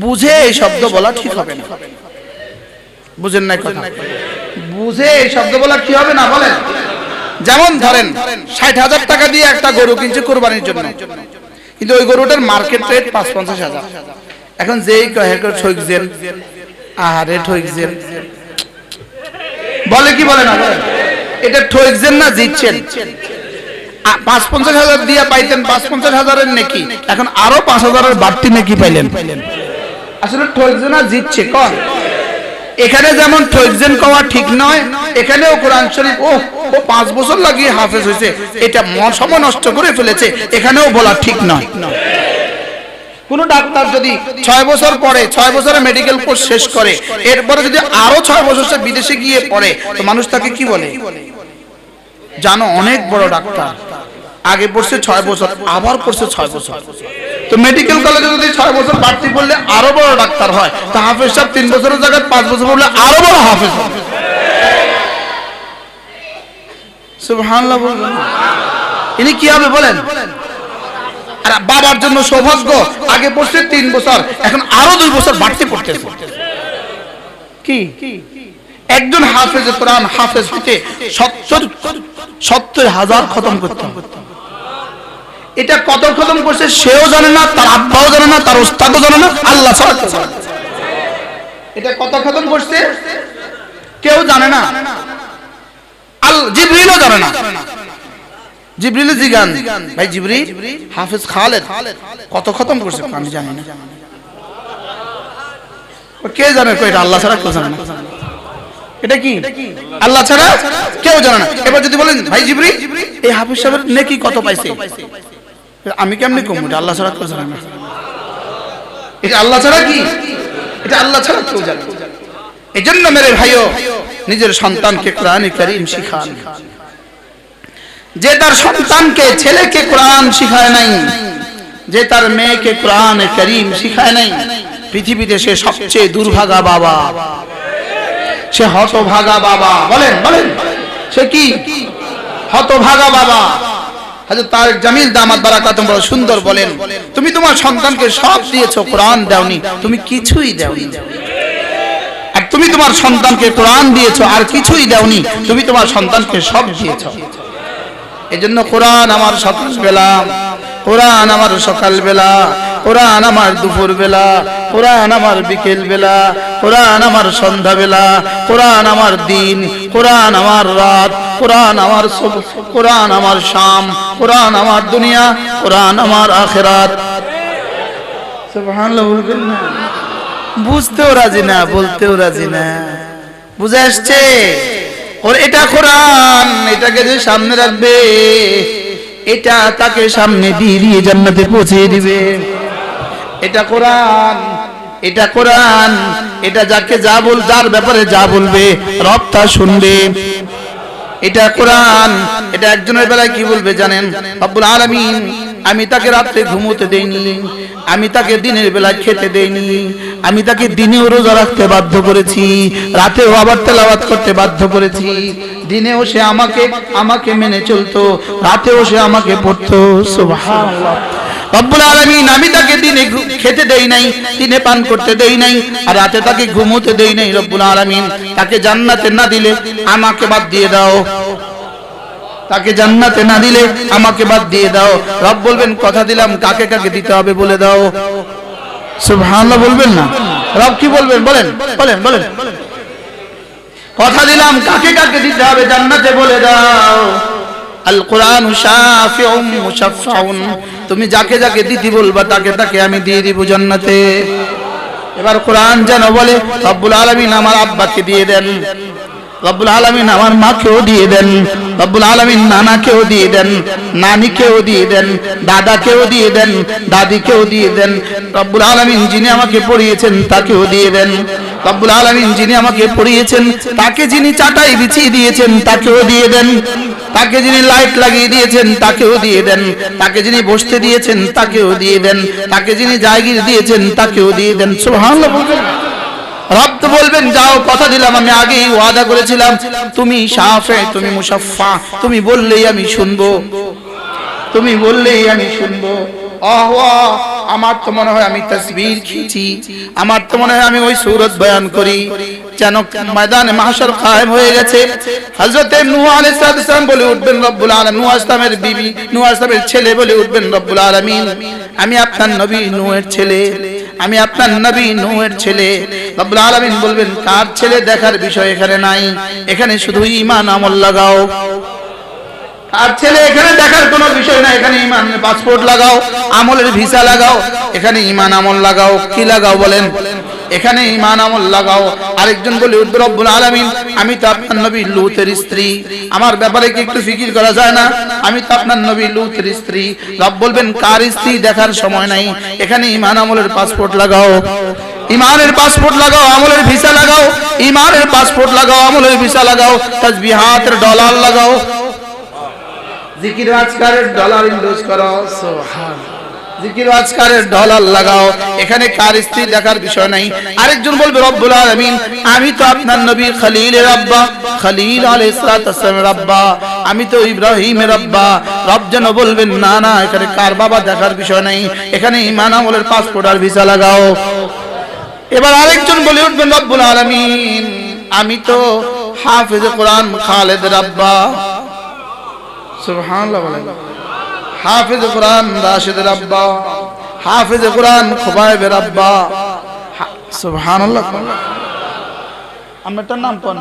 বুঝে এই শব্দ বলা ঠিক হবে না। বুঝেন না কথা? বুঝে এই শব্দ বলা কি হবে না? বলেন। যেমন ধরেন 60,000 টাকা দিয়ে একটা গরু কিনছে কোরবানির জন্য, কিন্তু ওই গরুটার মার্কেট রেট ৫-৫০,000। এখন যেই কয় ঠকছেন, আরে ঠকছেন বলে কি বলে না? বলে এটা ঠকছেন না জিতছেন? ৫-৫০,০০০ দিয়ে পাইতেন ৫-৫০,০০০ নেকি, এখন আরো ৫,০০০ বাড়তি নেকি পাইলেন। আসলে ঠকজনা জিতছে কোন? এখানে যেমন ঠকজেন কওয়া ঠিক নয়, এখানেও কোরআন শরীফ ও 5 বছর লাগিয়ে হাফেজ হয়েছে, এটা সময় নষ্ট করে ফেলেছে, এখানেও বলা ঠিক নয়। কোন ডাক্তার যদি 6 বছর পরে 6 বছরের মেডিকেল কোর্স শেষ করে, এরপরে যদি আরো 6 বছর সে বিদেশে গিয়ে পড়ে, তো মানুষ তাকে কি বলে জানো? অনেক বড় ডাক্তার। আগে পড়ছে 6 বছর, আবার পড়ছে 6 বছর। তো মেডিকেল কলেজে যদি 6 বছর বাড়তি পড়লে আরো বড় ডাক্তার হয়, তো হাফেজ সাহেব 3 বছরের জায়গায় 5 বছর পড়লে আরো বড় হাফেজ হয়। সুবহানাল্লাহ বলবেন। ইনি কি হবে বলেন? আর বাবার জন্য সৌভাগ্য, আগে পড়ছে 3 বছর, এখন আরো 2 বছর বাড়তি পড়তেছে। কি একজন হাফেজ কোরআন হাফেজ হতে 70,000 খতম করতে হবে। এটা কত খতম করছে সেও জানে না, তার আব্বাও জানে না, তার উস্তাদও জানে না, আল্লাহ ছাড়া কেউ জানে না। এটা কত খতম করছে কেউ জানে না, জিবরিলও জানে না। জিবরিল জিগান, ভাই জিবরিল হাফেজ খালেদ কত খতম করছে? আমি জানি না। কে জানে? এটা আল্লাহ ছাড়া কেউ জানে না। এটা কি আল্লাহ ছাড়া কেউ জানে না। এবার যদি বলেন ভাই জিবরিল এই হাফেজ সাহেবের নেকি কত পাইছে, আমি কেমনে কম? এটা আল্লাহ ছাড়া কেউ জানে না। এটা আল্লাহ ছাড়া কি? এটা আল্লাহ ছাড়া কেউ জানে না। এজন্য মেরে ভাইও নিজের সন্তানকে কোরআনে কারীম শিখান। যে তার সন্তানকে ছেলেকে কোরআন শিখায় নাই, যে তার মেয়েকে কোরআনে কারীম শিখায় নাই, পৃথিবীতে সে সবচেয়ে দুর্ভাগা বাবা, সে হতভাগা বাবা। বলেন বলেন, সে কি হতভাগা বাবা? হযরত তারেক জামিল দামাত বারাকাতুহু বড় সুন্দর বলেন, তুমি তোমার সন্তানকে সব দিয়েছো, কোরআন দাওনি, তুমি কিছুই দাওনি। আর তুমি তোমার সন্তানকে কোরআন দিয়েছো আর কিছুই দাওনি, তুমি তোমার সন্তানকে সব দিয়েছো। এজন্য কোরআন আমার সকালবেলা, কোরআন আমার সকালবেলা, কোরআন আমার দুপুরবেলা, কোরআন আমার বিকেলবেলা, কোরআন আমার সন্ধ্যাবেলা, কোরআন আমার দিন, কোরআন আমার রাত, কোরআন আমার কোরআন আমার শাম, কোরআন আমার দুনিয়া, কোরআন আমার আখিরাত। সুবহানাল্লাহ বলবেন না? বুঝতেও রাজি না, বলতেও রাজি না। বুঝে আসছে? ওর এটা কোরআন, এটাকে যে সামনে রাখবে, এটা তাকে সামনে দিয়ে জান্নাতে পৌঁছে দিবে। এটা কোরআন, এটা কোরআন, এটা যাকে যা বল, যার ব্যাপারে যা বলবে রব তা শুনবে। এটা কোরআন, এটা একজনের বেলায় কি বলবে জানেন? রব্বুল আলামিন আমি তাকে রাতে ঘুমোতে দেইনি, আমি তাকে দিনের বেলা খেতে দেইনি, আমি তাকে দিনেও রোজা রাখতে বাধ্য করেছি, রাতেও আবার তেলাওয়াত করতে বাধ্য করেছি। দিনেও সে আমাকে মেনে চলতো, রাতেও সে আমাকে পড়তো। সুবহানাল্লাহ। রব্বুল আলামিন আমি তাকে দিনে খেতে দেই নাই, দিনে পান করতে দেই নাই, আর রাতে তাকে ঘুমোতে দেই নাই। রব্বুল আলামিন তাকে জান্নাতে না দিলে আমাকে বাদ দিয়ে দাও, তাকে জান্নাতে না দিলে আমাকে বাদ দিয়ে দাও। রব বলবেন কথা দিলাম, কাকে কাকে দিতে হবে বলে দাও। সুবহানাল্লাহ বলবেন না? রব কি বলবেন বলেন বলেন বলেন, কথা দিলাম কাকে কাকে দিতে হবে জান্নাতে বলে দাও। আল কোরআন শাফিউম মুশাফফাউন, তুমি যাকে যাকে দিতে বলবা তাকে তাকে আমি দিয়ে দিব জান্নাতে। এবার কোরআন যেন বলে রব্বুল আলামিন আমার আব্বাকে দিয়ে দেন, রব্বুল আলামিন আমার মাকেও দিয়ে দেন, রব্বুল আলামিন নানাকেও দিয়ে দেন, নানিকেও দিয়ে দেন, দাদাকেও দিয়ে দেন, দাদিকেও দিয়ে দেন। রব্বুল আলামিন যিনি আমাকে পড়িয়েছেন তাকেও দিয়ে দেন, রব্বুল আলামিন যিনি আমাকে পড়িয়েছেন তাকে যিনি চাটাই বিছিয়ে দিয়েছেন তাকেও দিয়ে দেন, তাকে যিনি লাইট লাগিয়ে দিয়েছেন তাকেও দিয়ে দেন, তাকে যিনি বসতে দিয়েছেন তাকেও দিয়ে দেন, তাকে যিনি জায়গির দিয়েছেন তাকেও দিয়ে দেন। সুবহানাল্লাহ বলবেন। রব তো বলবেন যাও কথা দিলাম, আমি আগেই ওয়াদা করেছিলাম, তুমি শাফে, তুমি মুশাফফা, তুমি বললেই আমি শুনবো, তুমি বললেই আমি শুনবো। আমার তো মনে হয় আমি তাসবিহ খিঁচি, আমার তো মনে হয় আমি ওই সূরত বয়ান করি, যেন ময়দানে মাহশর কায়েম হয়ে গেছে। হযরত নূহ আলাইহিস সালাম বলে উঠবেন রব্বুল আলামিন, নূহ আসলামের বিবি, নূহ আসলামের ছেলে বলে উঠবেন রব্বুল আলামিন আমি আপনার নবী নূহের ছেলে, আমি আপনার নবী নূহের ছেলে। রব্বুল আলামিন বলবেন কার ছেলে দেখার বিষয় এখানে নাই, এখানে শুধু ঈমান আমল লাগাও। আর ছেলে এখানে দেখার কোনো বিষয় না, এখানে ইমানের পাসপোর্ট লাগাও, আমলের ভিসা লাগাও, এখানে ইমান আমল লাগাও। কি লাগাও বলেন? এখানে ইমান আমল লাগাও। আরেকজন বলে রব্বুল আলামিন, আমি তো আপনার নবী লূতের স্ত্রী, আমার ব্যাপারে কি একটু ফিকির করা যায় না? আমি তো আপনার নবী লূতের স্ত্রী। রব বলবেন কার স্ত্রী দেখার সময় নাই, এখানে ইমান আমলের পাসপোর্ট লাগাও। ইমানের পাসপোর্ট লাগাও, আমলের ভিসা লাগাও। ইমানের পাসপোর্ট লাগাও, আমলের ভিসা লাগাও। তাসবিহাতের ডলার লাগাও, জিকির আজকারের ডলার ইনভেস্ট করো। সুবহানাল্লাহ, জিকির আজকারের ডলার লাগাও। এখানে কার স্ত্রী দেখার বিষয় নাই। আরেকজন বলবে রব্বুল আলামিন, আমি তো আপনার নবী খলিলের আব্বা, খলিল আলাইহিস সালামের আব্বা, আমি তো ইব্রাহিমের আব্বা। রব যেন বলবেন না না, এখানে কার বাবা দেখার বিষয় নাই, এখানে ঈমান আমলের পাসপোর্ট আর ভিসা লাগাও। এবার আরেকজন বলে উঠবেন রব্বুল আলামিন, আমি তো হাফেজ কোরআন খালেদের আব্বা। সুবহানাল্লাহ বলেন। হাফেজ কোরআন রাশিদের আব্বা, হাফেজ কোরআন খুবাইবের আব্বা। সুবহানাল্লাহ। আমারটার নাম কোন?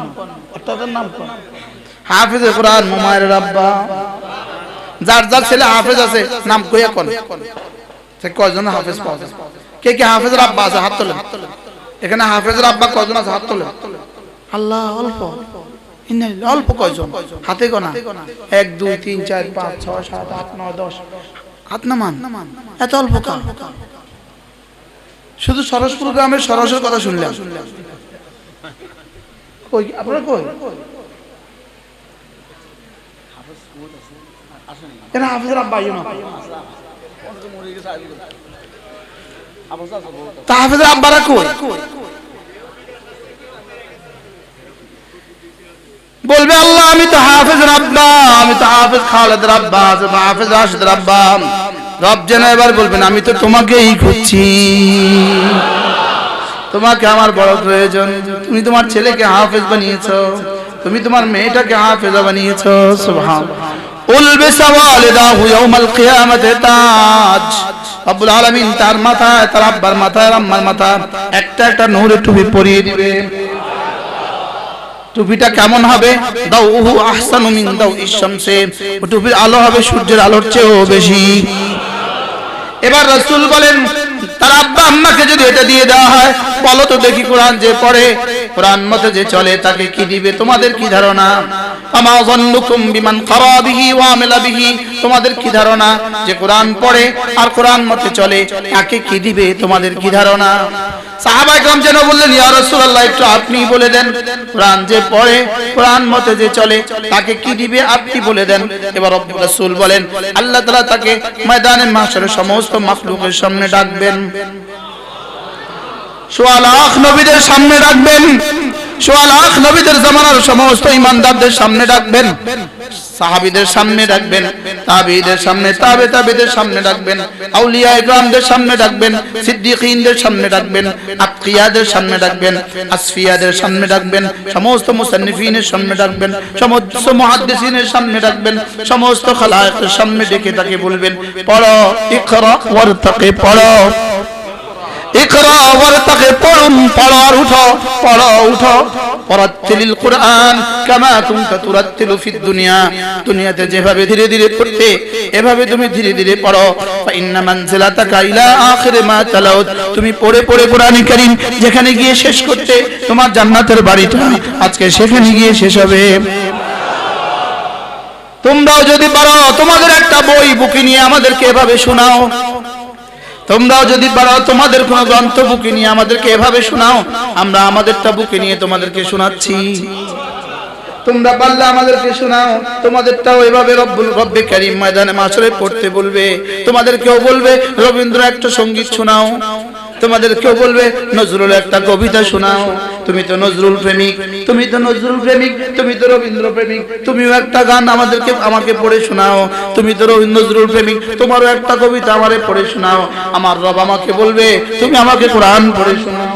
একটার নাম কোন? হাফেজ কোরআন মুমায়ের আব্বা। যার যার ছেলে হাফেজ আছে নাম কইয়া কোন? সে কয়জন হাফেজ পাওয়া যায়? কে কে হাফেজের আব্বা আছে হাত তোলেন। এখানে হাফেজের আব্বা কয়জন আছে হাত তোলেন। আল্লাহ, অল্প অল্প কয়জন? হাতে গোনা 1 2 3 4 5 6 7 8 9 10 হাত নামান। এত অল্প কাল? শুধু সরসপুর গ্রামের সরসের কথা শুনলাম। কই আপনারা? কই এরা হাফেজের আব্বা? তা হাফেজের আব্বারা কই? বলবে আল্লাহ, আমি তো হাফেজের আব্বা, আমি তো হাফেজ খালেদের আব্বা, হাফেজ রাশিদের আব্বা। রব যেন এবার বলবেন, আমি তো তোমাকেই খুঁজছি, তোমাকে আমার বড় প্রয়োজন। তুমি তোমার ছেলেকে হাফেজ বানিয়েছো, তুমি তোমার মেয়েটাকে হাফেজা বানিয়েছো। সুবহানাল্লাহ। উলবিসা ওয়ালিদাহু ইয়াউমাল কিয়ামাতি তাজ। রব্বুল আলামিন তার মাথায়, তার আব্বার মাথায়, আম্মার মাথায় একটা একটা নূরের টুপি পরিয়ে দিবে। টুপিটা কেমন হবে? দাউহু আহসানু মিন দাউইশ শামসি। টুপির আলো হবে সূর্যের আলোর চেয়েও বেশি। এবার রাসূল বলেন, তার আব্বা আম্মাকে যদি এটা দিয়ে দেওয়া হয়, বলো তো দেখি কোরআন যে পড়ে, কোরআন মতে যে চলে, তাকে কি দিবে? তোমাদের কি ধারণা? আমা যান্নুকুম বিমান ক্বারা বিহি ওয়া আমিলা বিহি। তোমাদের কি ধারণা যে কোরআন পড়ে আর কোরআন মতে চলে, তাকে কি দিবে? তোমাদের কি ধারণা? সাহাবায়ে কেরাম যেন বললেন, ইয়া রাসূলুল্লাহ, একটু আপনি বলে দেন, কোরআন যে পড়ে, কোরআন মতে যে চলে, তাকে কি দিবে? আপনি বলে দেন। এবার রাসূল বলেন, আল্লাহ তাআলা তাকে ময়দানে মাহশরে সমস্ত মাখলুকের সামনে ডাকবেন, সোয়া লাখ নবীদের সামনে ডাকবেন, সোয়া লাখ নবীদের জামানার সমস্ত ইমানদারদের সামনে ডাকবেন, সাহাবীদের সামনে ডাকবেন, তাবেঈদের সামনে, তাবেঈদের সামনে ডাকবেন, আউলিয়ায়ে কেরামদের সামনে ডাকবেন, সিদ্দিকীনদের সামনে ডাকবেন, আতকিয়াদের সামনে ডাকবেন, আসফিয়াদের সামনে ডাকবেন, সমস্ত মুসান্নিফিনের সামনে ডাকবেন, সমস্ত মুহাদ্দিসিনের সামনে ডাকবেন, সমস্ত খালায়েকের সামনে ডেকে তাকে বলবেন, পড়ো, ইকরা ওয়ারতাকি, পড়ো, ইকরা ওয়ারতাকি, পড়ুন, পড়ো আর উঠো, পড়ো উঠো। ওয়ারাত্তিলিল কুরআন কামা কুনতা তুরাত্তিলু ফিদ দুনিয়া। দুনিয়াতে যেভাবে ধীরে ধীরে পড়তে, এভাবে তুমি ধীরে ধীরে পড়ো। ফা ইন্না মানজিলাতাকা ইলা আখিরি মা তালাউত। তুমি পড়ে পড়ে কোরআন কারীম যেখানে গিয়ে শেষ করতে, তোমার জান্নাতের বাড়িটা আজকে সেখানে গিয়ে শেষ হবে। তোমরাও যদি পারো, তোমাদের একটা বই বুকে নিয়ে আমাদেরকে এভাবে শোনাও। তোমরাও যদি পারো, তোমাদের কোন গ্রন্থ বুকে নিয়ে আমাদেরকে এভাবে শোনাও। আমরা আমাদেরটা বুকে নিয়ে তোমাদেরকে শোনাচ্ছি। তোমরা পারলে আমাদেরকে শোনাও, তোমাদেরটাও এভাবে রব্বে কারীম ময়দানে মাশরে পড়তে বলবে। তোমাদেরকেও বলবে রবীন্দ্র একটা সঙ্গীত শোনাও, তোমাদেরকেও বলবে নজরুল একটা কবিতা শোনাও। তুমি তো নজরুল প্রেমিক, তুমি তো নজরুল প্রেমিক, তুমি তো রবীন্দ্র প্রেমিক, তুমিও একটা গান আমাকে পড়ে শোনাও। তুমি তো নজরুল প্রেমিক, তোমারও একটা কবিতা আমারে পড়ে শোনাও। আমার রব আমাকে বলবে, তুমি আমাকে কোরআন পড়ে শোনাও।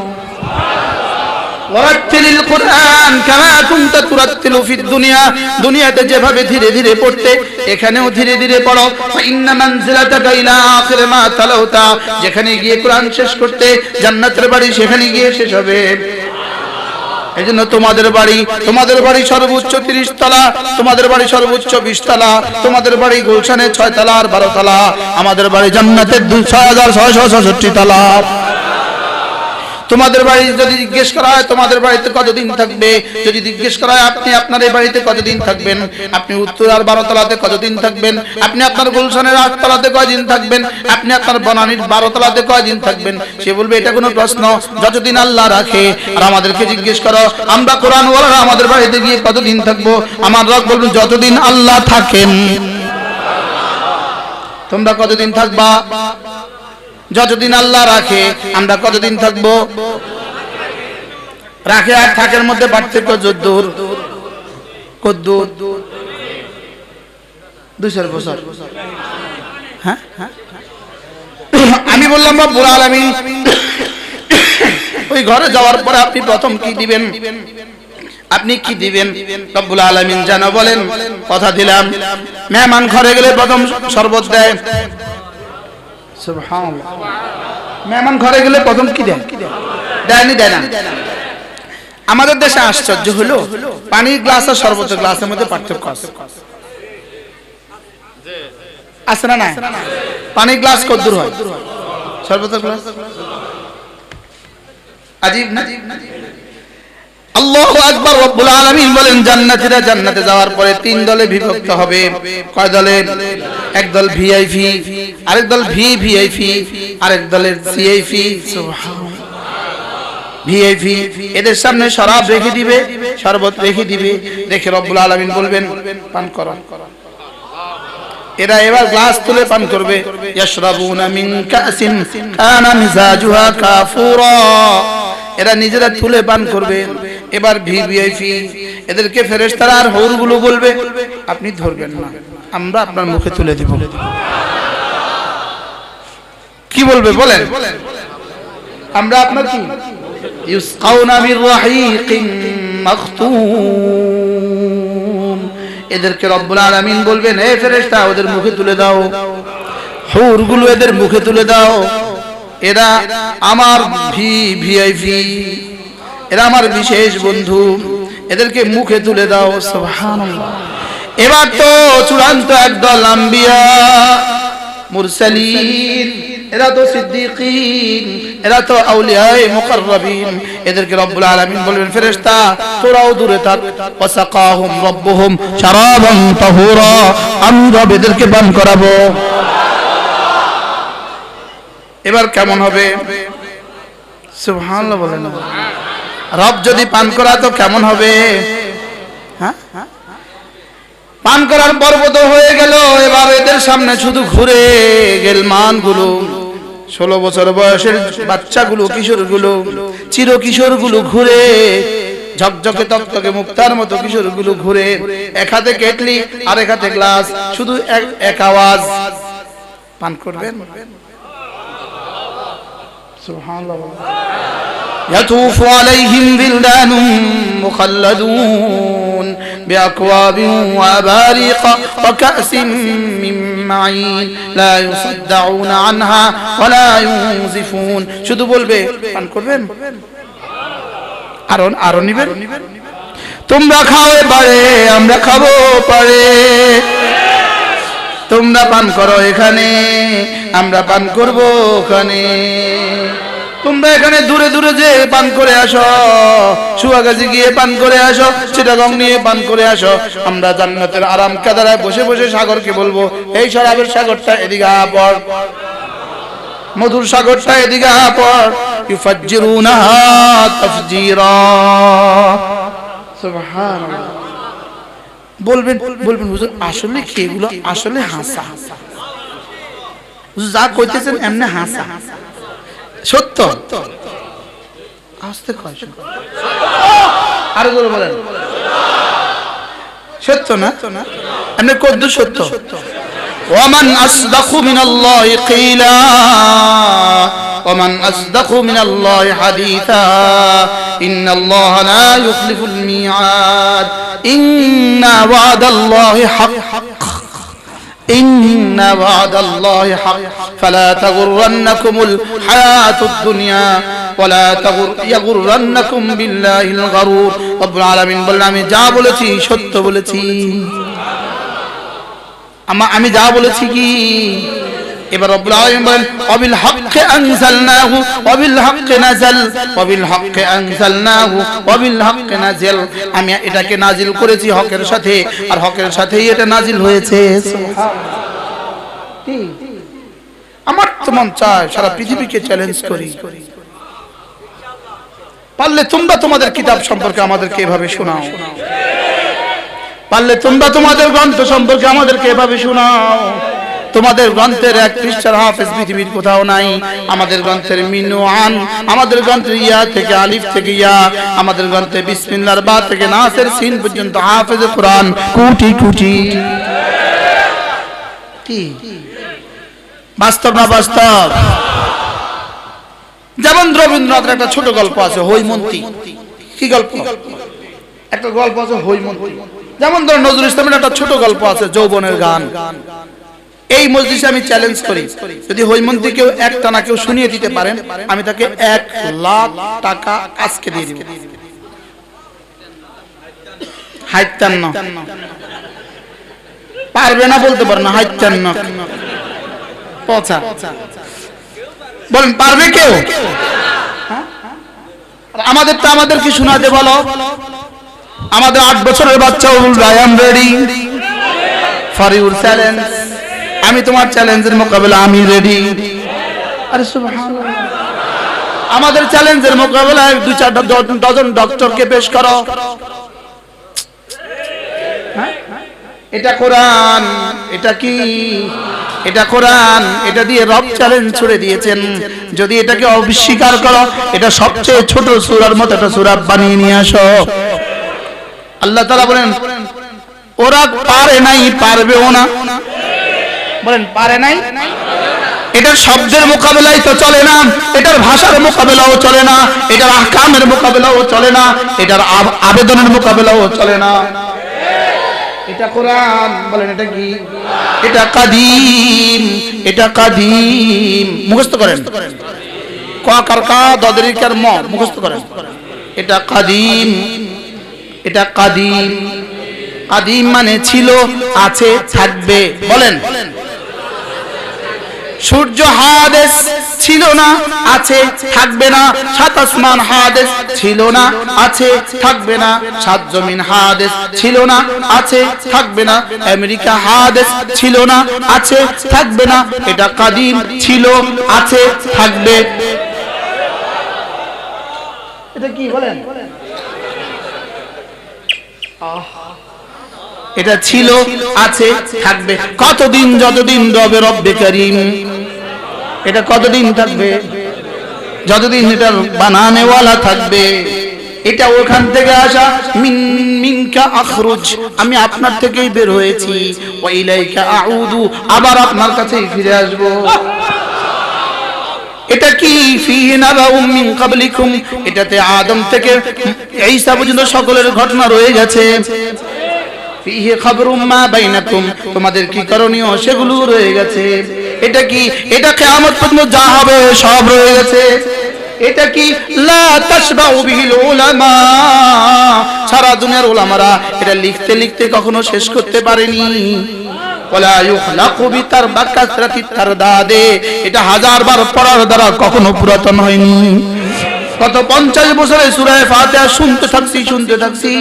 ওয়ারাত্তিলিল কুরআন কামা কুনতা তুরাত্তিলু ফিদ দুনিয়া। দুনিয়াতে যেভাবে ধীরে ধীরে পড়তে, এখানেও ধীরে ধীরে পড়ো। ফা ইন্না মানজিলাতাকা ইলা আখিরি মা তালাউতা। যেখানে গিয়ে কোরআন শেষ করতে, জান্নাতের বাড়ি সেখানে গিয়ে শেষ হবে। এইজন্য তোমাদের বাড়ি সর্বোচ্চ 30 তলা, তোমাদের বাড়ি সর্বোচ্চ 20 তলা, তোমাদের বাড়ি গুলশানে 6 তলা আর 12 তলা, আমাদের বাড়ি জান্নাতের 6666 তলা। তোমাদের বাড়ি যদি জিজ্ঞেস করা হয় তোমাদের বাড়িতে কতদিন থাকবে, যদি জিজ্ঞেস করা হয় আপনি আপনার এই বাড়িতে কতদিন থাকবেন, আপনি উত্তরার 12 তলাতে কতদিন থাকবেন, আপনি আপনার গুলশানের 8 তলাতে কয়দিন থাকবেন, আপনি আপনার বনানীর 12 তলাতে কয়দিন থাকবেন, সে বলবে এটা কোনো প্রশ্ন? যতদিন আল্লাহ রাখে। আর আমাদেরকে জিজ্ঞেস করো আমরা কোরআন ওয়ালারা আমাদের বাড়িতে গিয়ে কতদিন থাকবো, আমার রব বলবেন যতদিন আল্লাহ থাকেন। তোমরা কতদিন থাকবা? যতদিন আল্লাহ রাখে। আমরা কতদিন থাকবো? রাখে আর থাকের মধ্যে পার্থক্য যদ্দূর কদ্দূর 200 বছর। হ্যাঁ, আমি বললাম রব্বুল আলামিন ওই ঘরে যাওয়ার পরে আপনি প্রথম কি দিবেন? আপনি কি দিবেন? রব্বুল আলামিন জানো বলেন, কথা দিলাম মেহমান ঘরে গেলে প্রথম শরবত দেয়। সুবহানাল্লাহ। মেহমান ঘরে গেলে প্রথম কি দেয়? দেয়নি, দেয় না। আমাদের দেশে আশ্চর্য হলো পানির গ্লাস আর শরবতের গ্লাসের মধ্যে পার্থক্য আছে। আছে না? না। পানির গ্লাস কতদূর হয়, শরবতের গ্লাস আজীব না? আল্লাহু আকবার। রব্বুল আলামিন বলেন জান্নাতীরা জান্নাতে যাওয়ার পরে 3 দলে বিভক্ত হবে। কয় দলে? এক দল ভিআইপি, আরেক দল ভিভিআইপি, আরেক দলের সিআইপি। সুবহানাল্লাহ। ভিআইপি এদের সামনে শরাব রেখে দিবে, শরবত রেখে দিবে, রেখে রব্বুল আলামিন বলবেন পান করো। এরা এবার গ্লাস তুলে পান করবে। ইয়াশরাবুনা মিন কাসিন কানা মিজাজুহা কাফুরা। এরা নিজেরা তুলে পান করবে। এবার ভিভিআইপি এদেরকে ফেরেশতারা আর হৌরগুলো বলবে আপনি ধরবেন না, আমরা আপনার মুখে তুলে দিব। কি বলবে বলেন? আমরা আপনার কি ইউসকাউনা মির রাহিকিন মাখতুম। এদেরকে রব্বুল আলামিন বলবেন হে ফেরেশতা ওদের মুখে তুলে দাও, হৌরগুলো এদের মুখে তুলে দাও। এরা আমার ভিআইপি, এরা আমার বিশেষ বন্ধু, এদেরকে মুখে তুলে দাও। সুবহানাল্লাহ। এবার তো চূড়ান্ত একদল আম্বিয়া মুরসালিন, এরা তো সিদ্দিকিন, এরা তো আউলিয়ায়ে মুকাররাবিন। এদেরকে রব্বুল আলামিন বলবেন ফেরেশতা তোরাও দূরে থাক। ওয়াসাকাহুম রাব্বুহুম শারাবান তাহুরা। আমি রব এদেরকে পান করাবো। এবার কেমন হবে? সুবহানাল্লাহ বলেন। রব যদি পান করা তো কেমন হবে? হ্যাঁ, পান করার পর্ব তো হয়ে গেল। এবার এদের সামনে শুধু ঘুরে গেলমানগুলো, 16 বছর বয়সের বাচ্চাগুলো, কিশোরগুলো, চির কিশোরগুলো ঘুরে, ঝকঝকে তকতকে মুক্তার মতো কিশোরগুলো ঘুরে, এক হাতে কেটলি আর এক হাতে গ্লাস, শুধু এক আওয়াজ পান করবেন। সুবহানাল্লাহ। يطوف عليهم ولدان مخلدون بأكواب وأباريق وكأس من معين لا يصدعون عنها ولا ينزفون। শুধু বলবে পান করবেন, আরো নিবেন। তোমরা খাও এবারে, আমরা খাবো পারে। তোমরা পান করো এখানে, আমরা পান করব ওখানে। তোমরা এখানে দূরে দূরে যে পান করে আসো, সুয়াগাজী গিয়ে পান করে আসো, চিটাগং নিয়ে পান করে আসো। আমরা জান্নাতের আরাম কাদারায় বসে বসে সাগরকে বলবো এই শরাবের সাগরটা এদিকে আপড়, মধুর সাগরটা এদিকে আপড়। ইউফাজ্জিরুনাহা তাফজিরা। সুবহানাল্লাহ। বলবেন হুজুর আসলে কি এগুলো আসলে হাসা? হুজুর যা কইতেছেন এমনি হাসা সত্য? আস্তে কয়, আরো জোরে বলেন। সত্য না? এমনি কদ্দু সত্য? ওয়ামান আসদাকু মিনাল্লাহি কিলা ওয়ামান আসদাকু মিনাল্লাহি হাদিসা ইন্নাল্লাহা লা ইউখলিফুল মিআদ ইন্না ওয়াদাল্লাহি হক إن وعد الله حق فلا تغرنكم الحياة الدنيا ওয়ালা ইয়াগুররান্নাকুম বিল্লাহিল গারুর। রব্বুল আলামিন বললেন আমি যা বলেছি সত্য বলেছি। আমি যা বলেছি কি? এবার রব্বুল আলামিন বলেন ওয়াবিল হাক্কি আনজালনাহু ওয়াবিল হাক্কি নাযাল ওয়াবিল হাক্কি আনজালনাহু ওয়াবিল হাক্কি নাযাল। আমি এটাকে নাজিল করেছি হকের সাথে, আর হকের সাথেই এটা নাজিল হয়েছে। সুবহানাল্লাহ। আমার তো মন চায় সারা পৃথিবীকে চ্যালেঞ্জ করি, পারলে তোমরা তোমাদের কিতাব সম্পর্কে আমাদেরকে এভাবে শোনাও, পারলে তোমরা তোমাদের গ্রন্থ সম্পর্কে আমাদেরকে এভাবে শোনাও। তোমাদের গ্রন্থের এক পৃষ্ঠার হাফেজ পৃথিবীর কোথাও নাই। আমাদের গ্রন্থের মিনুআন, আমাদের গ্রন্থের ইয়া থেকে আলিফ থেকে ইয়া, আমাদের গ্রন্থে বিসমিল্লাহর বা থেকে নাসের সিন পর্যন্ত হাফেজ কোরআন কোটি কোটি। কি বাস্তব না বাস্তব? যেমন রবীন্দ্রনাথের একটা ছোট গল্প আছে হৈমন্তী। কি গল্প? একটা গল্প আছে হৈমন্তী। যেমন ধর নজরুল ইসলামের একটা ছোট গল্প আছে যৌবনের গান। এই মজলিসে আমি চ্যালেঞ্জ করি, যদি হৈমন্তী কেউ একটানা কেউ শুনিয়ে দিতে পারেন, আমি তাকে 1 লাখ টাকা আজকে দিয়ে দিব। হাইতান না পারবে না বলতে পারে না, হাইতান না পচা বলেন, পারবে কেউ? আমাদেরটা আমাদের কি শোনাতে বলো? আমাদের 8 বছরের বাচ্চা I am ready for your challenge. আমি তোমার চ্যালেঞ্জের মোকাবেলা আমি রেডি। আরে সুবহানাল্লাহ। আমাদের চ্যালেঞ্জের মোকাবেলায় 2-4 ডজন ডক্টরকে পেশ করো। এটা কোরআন, এটা কি? এটা কোরআন, এটা দিয়ে রব চ্যালেঞ্জ ছুড়ে দিয়েছেন। যদি এটাকে অস্বীকার করো, এটা সবচেয়ে ছোট সূরার মতো একটা সূরা বানিয়ে নিয়ে আসো। আল্লাহ তাআলা বলেন ওরা পারে নাই, পারবেও না। বলেন পারে নাই। এটার শব্দের মোকাবেলাই তো চলে না, এটার ভাষার মোকাবেলাও চলে না, এটার আহকামের মোকাবেলাও চলে না, এটার আবেদনের মোকাবেলাও চলে না। এটা কোরআন। বলেন এটা কি? এটা কাদিম, এটা কাদিম। মুখস্থ করেন, ক কার কা দদরিকার ম মুখস্থ করেন। এটা কাদিম, এটা কাদিম। কাদিম মানে ছিল, আছে, থাকবে। বলেন সূর্য হাদেস ছিল না, আছে, থাকবে না। 7 আসমান হাদেস ছিল না, আছে, থাকবে না। 7 জমিন হাদেস ছিল না, আছে, থাকবে না। আমেরিকা হাদেস ছিল না, আছে, থাকবে না। এটা কাদিম, ছিল, আছে, থাকবে। এটা কি বলেন? এটা ছিল, আছে, থাকবে। কতদিন? যতদিন রবে রব্বে কারীম। এটা কতদিন থাকবে? যতদিন এটার বানানেওয়ালা থাকবে। এটা ওখান থেকে আসা, মিনকা আখরুজ, আমি আপনার থেকেই বের হয়েছি, ওয়া ইলাইকা আউদু, আবার আপনার কাছেই ফিরে আসব। এটা কি? ফিহি নাবাউম মিন ক্বাবলিকুম, এটাতে আদম থেকে ঈসা পর্যন্ত সকলের ঘটনা রয়ে গেছে। ফিহি খাবরুম মা বাইনাকুম, তোমাদের কি করণীয় সেগুলো রয়ে গেছে। এটা কি? এটা কিয়ামত পর্যন্ত যা হবে সব রয়ে গেছে। এটা কি? লা তাশবাউ বিহিল উলামা, সারা দুনিয়ার উলামারা এটা লিখতে লিখতে কখনো শেষ করতে পারেনি। ওয়ালা ইখলাকু বিতারবাকাসরাতি তারদাদে, এটা 1000 বার পড়ার দ্বারা কখনো পুরাতন হয়নি। কত 50 বছরে সূরা ফাতিহা শুনতে থাকছি।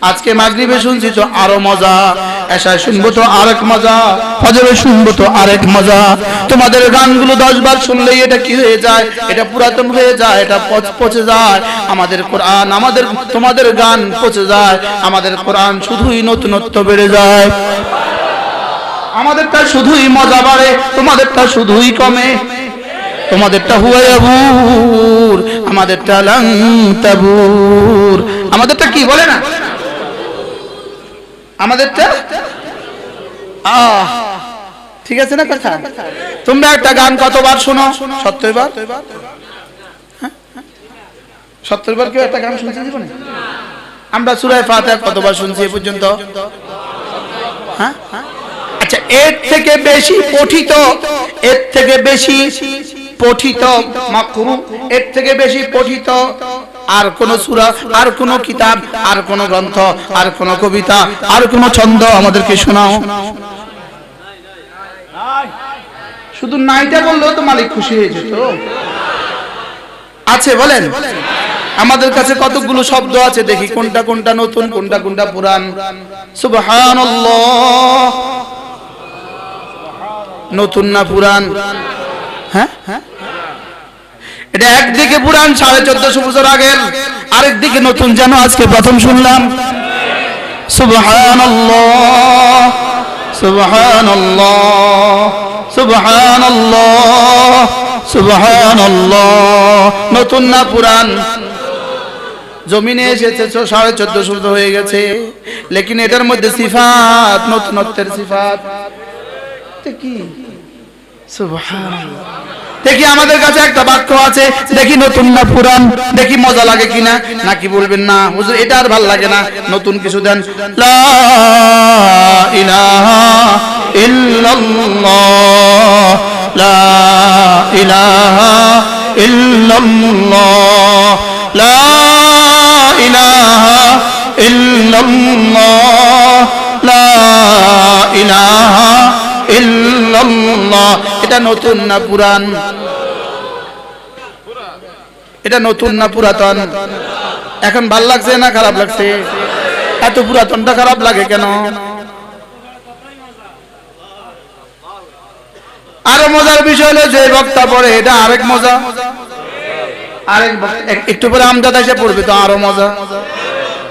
আজকে মাগরিবে শুনছি তো আরো মজা, এশায় শুনবো তো আরেক মজা, ফজরে শুনবো তো আরেক মজা। তোমাদের গানগুলো 10 বার শুনলেই এটা কি হয়ে যায়? এটা পুরাতন হয়ে যায়, এটা পচে যায়। আমাদের কোরআন, তোমাদের গান পচে যায়, আমাদের কোরআন শুধুই নতুনত্ব বেড়ে যায়। আমাদেরটা শুধুই মজা বাড়ে, তোমাদেরটা শুধুই কমে। তোমাদেরটা হুয়ায়াবুর, আমাদেরটা লাং তাবুর। আমাদেরটা কি বলে না? আমাদেরটা ঠিক আছে না কথা? তোমরা একটা গান কতবার শোনো? 70 বার। 70 বার কেউ একটা গান শুনছে জীবনে? আমরা সূরা ফাতিহা কতবার শুনছি এ পর্যন্ত? হ্যাঁ, আচ্ছা, এর থেকে বেশি পঠিত, এর থেকে বেশি পঠিত মাকরু, এর থেকে বেশি পঠিত আর কোন সূরা, আর কোন কিতাব, আর কোন গ্রন্থ, আর কোন কবিতা, আর কোন ছন্দ আমাদেরকে শোনাও। শুধু নাইটা বললেও তো মালিক খুশি হয়ে যেত। আছে বলেন? আমাদের কাছে কতগুলো শব্দ আছে, দেখি কোনটা কোনটা নতুন, কোনটা কোনটা পুরান। সুবহানাল্লাহ নতুন না পুরান? হ্যাঁ, এটা একদিকে পুরান 1450 বছর আগের, আরেকদিকে নতুন, যেন আজকে প্রথম শুনলাম। সুবহানাল্লাহ সুবহানাল্লাহ সুবহানাল্লাহ সুবহানাল্লাহ। নতুন না পুরান? জমিনে এসেছে 1450 বছর হয়ে গেছে, লেকিন এটার মধ্যে সিফাত, নতুনত্বের সিফাত কি? সুবহানাল্লাহ। দেখি আমাদের কাছে একটা বাক্য আছে, দেখি নতুন না পুরান, দেখি মজা লাগে কিনা, নাকি বলবেন না হুজুর এটা আর ভাল লাগে না, নতুন কিছু দেন। লা ইলাহা ইল্লাল্লাহ লা ইলাহা ইল্লাল্লাহ লা ইলাহা ইল্লাল্লাহ লা ইলাহা ইল্লাল্লাহ। এটা নতুন না পুরান? এটা নতুন না পুরাতন? এখন ভাল লাগছে না খারাপ লাগছে? এত পুরাতনটা খারাপ লাগে কেন? আরো মজার বিষয় হলো যে বক্তা পড়ে এটা আরেক মজা, আরেক একটু পরে আমজাদ এসে পড়বে তো আরো মজা,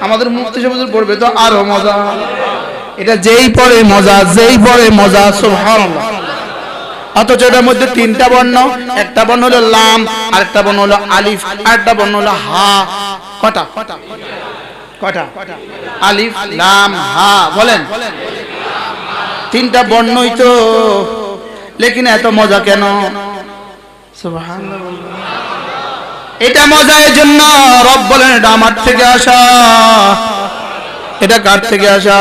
আমাদের মুফতি সাহেব পড়বে তো আরো মজা। এটা যেই পড়ে মজা, যেই পড়ে মজা। সুবহানাল্লাহ। অথচ এটার মধ্যে তিনটা বর্ণ, একটা বর্ণ হলো লাম, আরেকটা বর্ণ হলো আলিফ, আরেকটা বর্ণ হলো হা। কটা কটা? আলিফ লাম হা। বলেন তিনটা বর্ণই তো, লেকিন এত মজা কেন? সুবহানাল্লাহ। এটা মজা এই জন্য রব বলেন এটা আমার থেকে আসা। এটা কার থেকে আসা?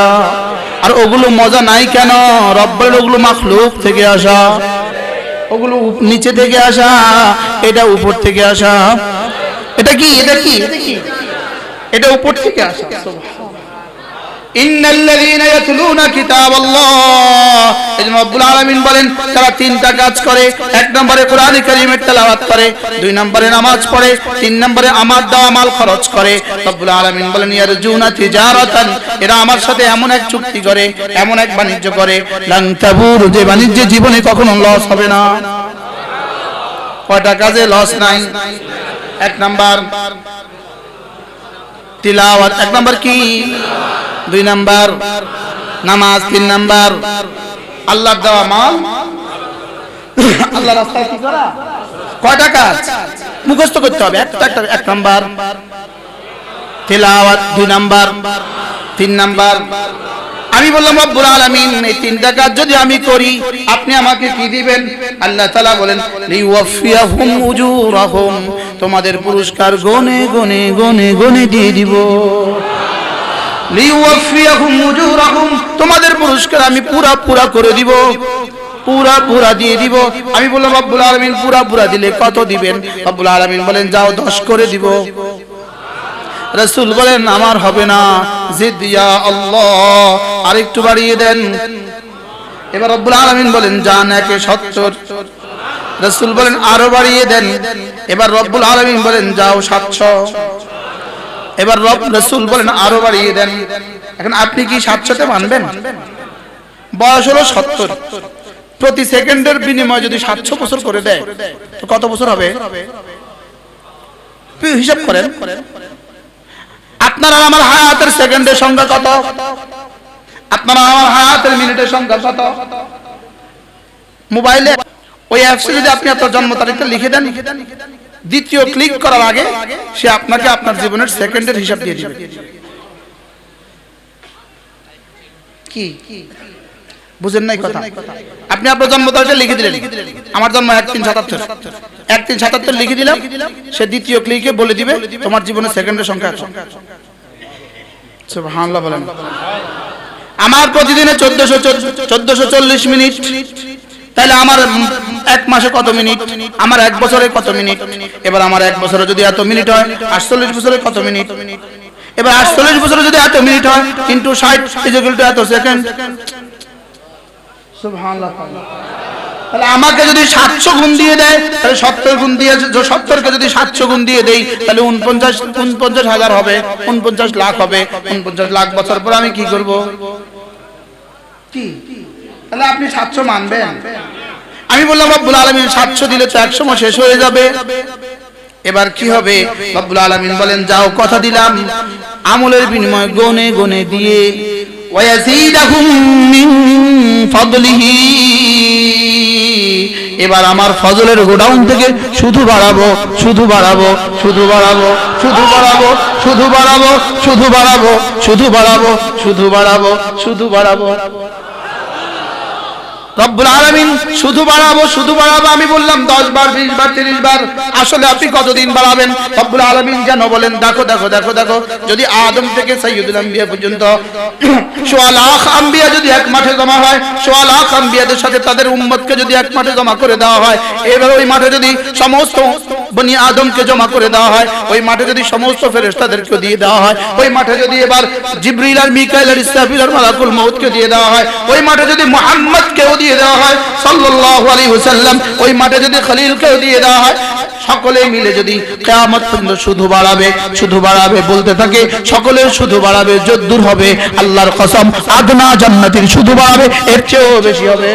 আর ওগুলো মজা নাই কেন? রব বলেন ওগুলো মাখলুক থেকে আসা, ওগুলো নিচে থেকে আসা, এটা উপর থেকে আসা। এটা কি? এটা কি? এটা উপর থেকে আসা। ইন্নাল্লাযীনা ইয়াতলুনা কিতাবাল্লাহ, এজন্য রব্বুল আলামিন বলেন তারা তিনটা কাজ করে। এক নম্বরে কোরআন কারীমের তেলাওয়াত করে, দুই নম্বরে নামাজ পড়ে, তিন নম্বরে আমার দেওয়া মাল খরচ করে। রব্বুল আলামিন বলেন ইয়ারজুনা তিজারাতান, এরা আমার সাথে এমন এক চুক্তি করে, এমন এক বাণিজ্য করে, লান তাবুর, যে বাণিজ্যে জীবনে কখনো লস হবে না। কয়টা কাজে লস নাই? এক নাম্বার তিলাওয়াত, এক নাম্বার কি? দুই নাম্বার নামাজ, তিন নাম্বার আল্লাহর দেওয়া মাল আল্লাহর রাস্তায় কি করা। কয়টা কাজ মুখস্থ করতে হবে? একটা একটা। এক নাম্বার তিলাওয়াত, দুই নাম্বার, তিন নাম্বার। আমি বললাম রব্বুল আলামিন এই তিনটা কাজ যদি আমি করি আপনি আমাকে কি দিবেন? আল্লাহ তাআলা বলেন লিওয়াফিয়াহুম উজুরাহুম, তোমাদের পুরস্কার গনে গনে গনে গনে দিয়ে দিব। লিওয়াফিয়াহুম উজুরাহুম, তোমাদের পুরস্কার আমি পুরা পুরা করে দিব, পুরা পুরা দিয়ে দিব। আমি বললাম রব্বুল আলামিন পুরা পুরা দিলে কত দিবেন? রব্বুল আলামিন বলেন যাও 10 করে দিব। রাসূল বলেন আমার হবে না, জিদ ইয়া আল্লাহ, আরেকটু বাড়িয়ে দেন। এবার রব্বুল আলামিন বলেন জান একে 70। রাসূল বলেন আরো বাড়িয়ে দেন। এবার রব্বুল আলামিন বলেন যাও 700। এবার রাসূল বলেন আরো বাড়িয়ে দেন। এখন আপনি কি 700তে মানবেন? বয়স হলো 70, প্রতি সেকেন্ডের বিনিময়ে যদি 700 বছর করে দেয় তো কত বছর হবে? হিসাব করেন। আপনার আমার হায়াতের সেকেন্ডের সংখ্যা কত? আপনার আমার হায়াতের মিনিটের সংখ্যা কত? মোবাইলে ওই অ্যাপসে যদি আপনি আপনার জন্ম তারিখটা লিখে দেন, দ্বিতীয় ক্লিক করার আগে সে আপনাকে আপনার জীবনের সেকেন্ডের হিসাব দিয়ে দিবে। কি বুঝেন নাই কথা? আপনি আপনার জন্ম তারিখটা লিখে দিলেন, আমার জন্ম 1377 লিখে দিলাম, সে দ্বিতীয় ক্লিকে বলে দিবে তোমার জীবনের সেকেন্ডের সংখ্যা। সুবহানাল্লাহ বলেন। আমার প্রতিদিনে 1440 মিনিট, তাহলে আমার এক মাসে কত মিনিট, আমার এক বছরে কত মিনিট, এবার আমার এক বছরে যদি এত মিনিট হয় 48 বছরে কত মিনিট, এবার 48 বছরে যদি এত মিনিট হয় ইনটু 60 এত সেকেন্ড। সুবহানাল্লাহ। তাহলে আমাকে যদি 700 গুণ দিয়ে দেয় তাহলে 70 গুণ দিয়ে 70 কে যদি 700 গুণ দিয়ে দেই তাহলে 49,000 হবে, 49 লাখ হবে। 49 লাখ বছর পর আমি কি করব? কি তাহলে আপনি 700 মানবেন? আমি বললাম রব্বুল আলামিন 700 দিলে তো 100 মাস শেষ হয়ে যাবে। এবার কি হবে? রব্বুল আলামিন বলেন যাও কথা দিলাম আমলের বিনিময়ে গনে গনে দিয়ে ওয়ায়াজিদাহুম মিন ফাদলিহি, এবার আমার ফজলের গোডাউন থেকে শুধু বাড়াবো, শুধু বাড়াবো, শুধু বাড়াবো, শুধু বাড়াবো, শুধু বাড়াবো, শুধু বাড়াবো, শুধু বাড়াবো, শুধু বাড়াবো, শুধু বাড়াবো। রব্বুল আলামিন শুধু বাড়াবো, শুধু বাড়াবো। আমি বললাম 10 বার, 20 বার, 30 বার। আসলে আপনি কতদিন বাড়াবেন? রব্বুল আলামিন যেন বলেন দেখো দেখো দেখো দেখো, যদি আদম থেকে সাইয়্যিদুল আম্বিয়া পর্যন্ত 1.25 লাখ আম্বিয়া যদি এক মাঠে জমা হয়, 1.25 লাখ আম্বিয়াদের সাথে তাদের উম্মতকে যদি এক মাঠে জমা করে দেওয়া হয়, এবার ওই মাঠে যদি সমস্ত বনি আদমকে জমা করে দেওয়া হয়, ওই মাঠে যদি সমস্ত ফেরেশতাদেরকে দিয়ে দেওয়া হয়, ওই মাঠে যদি এবার জিবরিল আর মিকাইল আর ইসরাফিল আর মালাকুল মউতকে দিয়ে দেওয়া হয়, ওই মাঠে যদি মুহাম্মদকেও দিয়ে দেওয়া হয় সাল্লাল্লাহু আলাইহি ওয়াসাল্লাম, ওই মাঠে যদি খলিলকেও দিয়ে দেওয়া হয়, সকলে মিলে যদি কিয়ামত পর্যন্ত শুধু বাড়াবে, শুধু বাড়াবে বলতে থাকে, সকলের শুধু বাড়াবে যদ্দূর হবে আল্লাহর কসম আদনা জান্নাতের শুধু বাড়াবে এর চেয়েও বেশি হবে।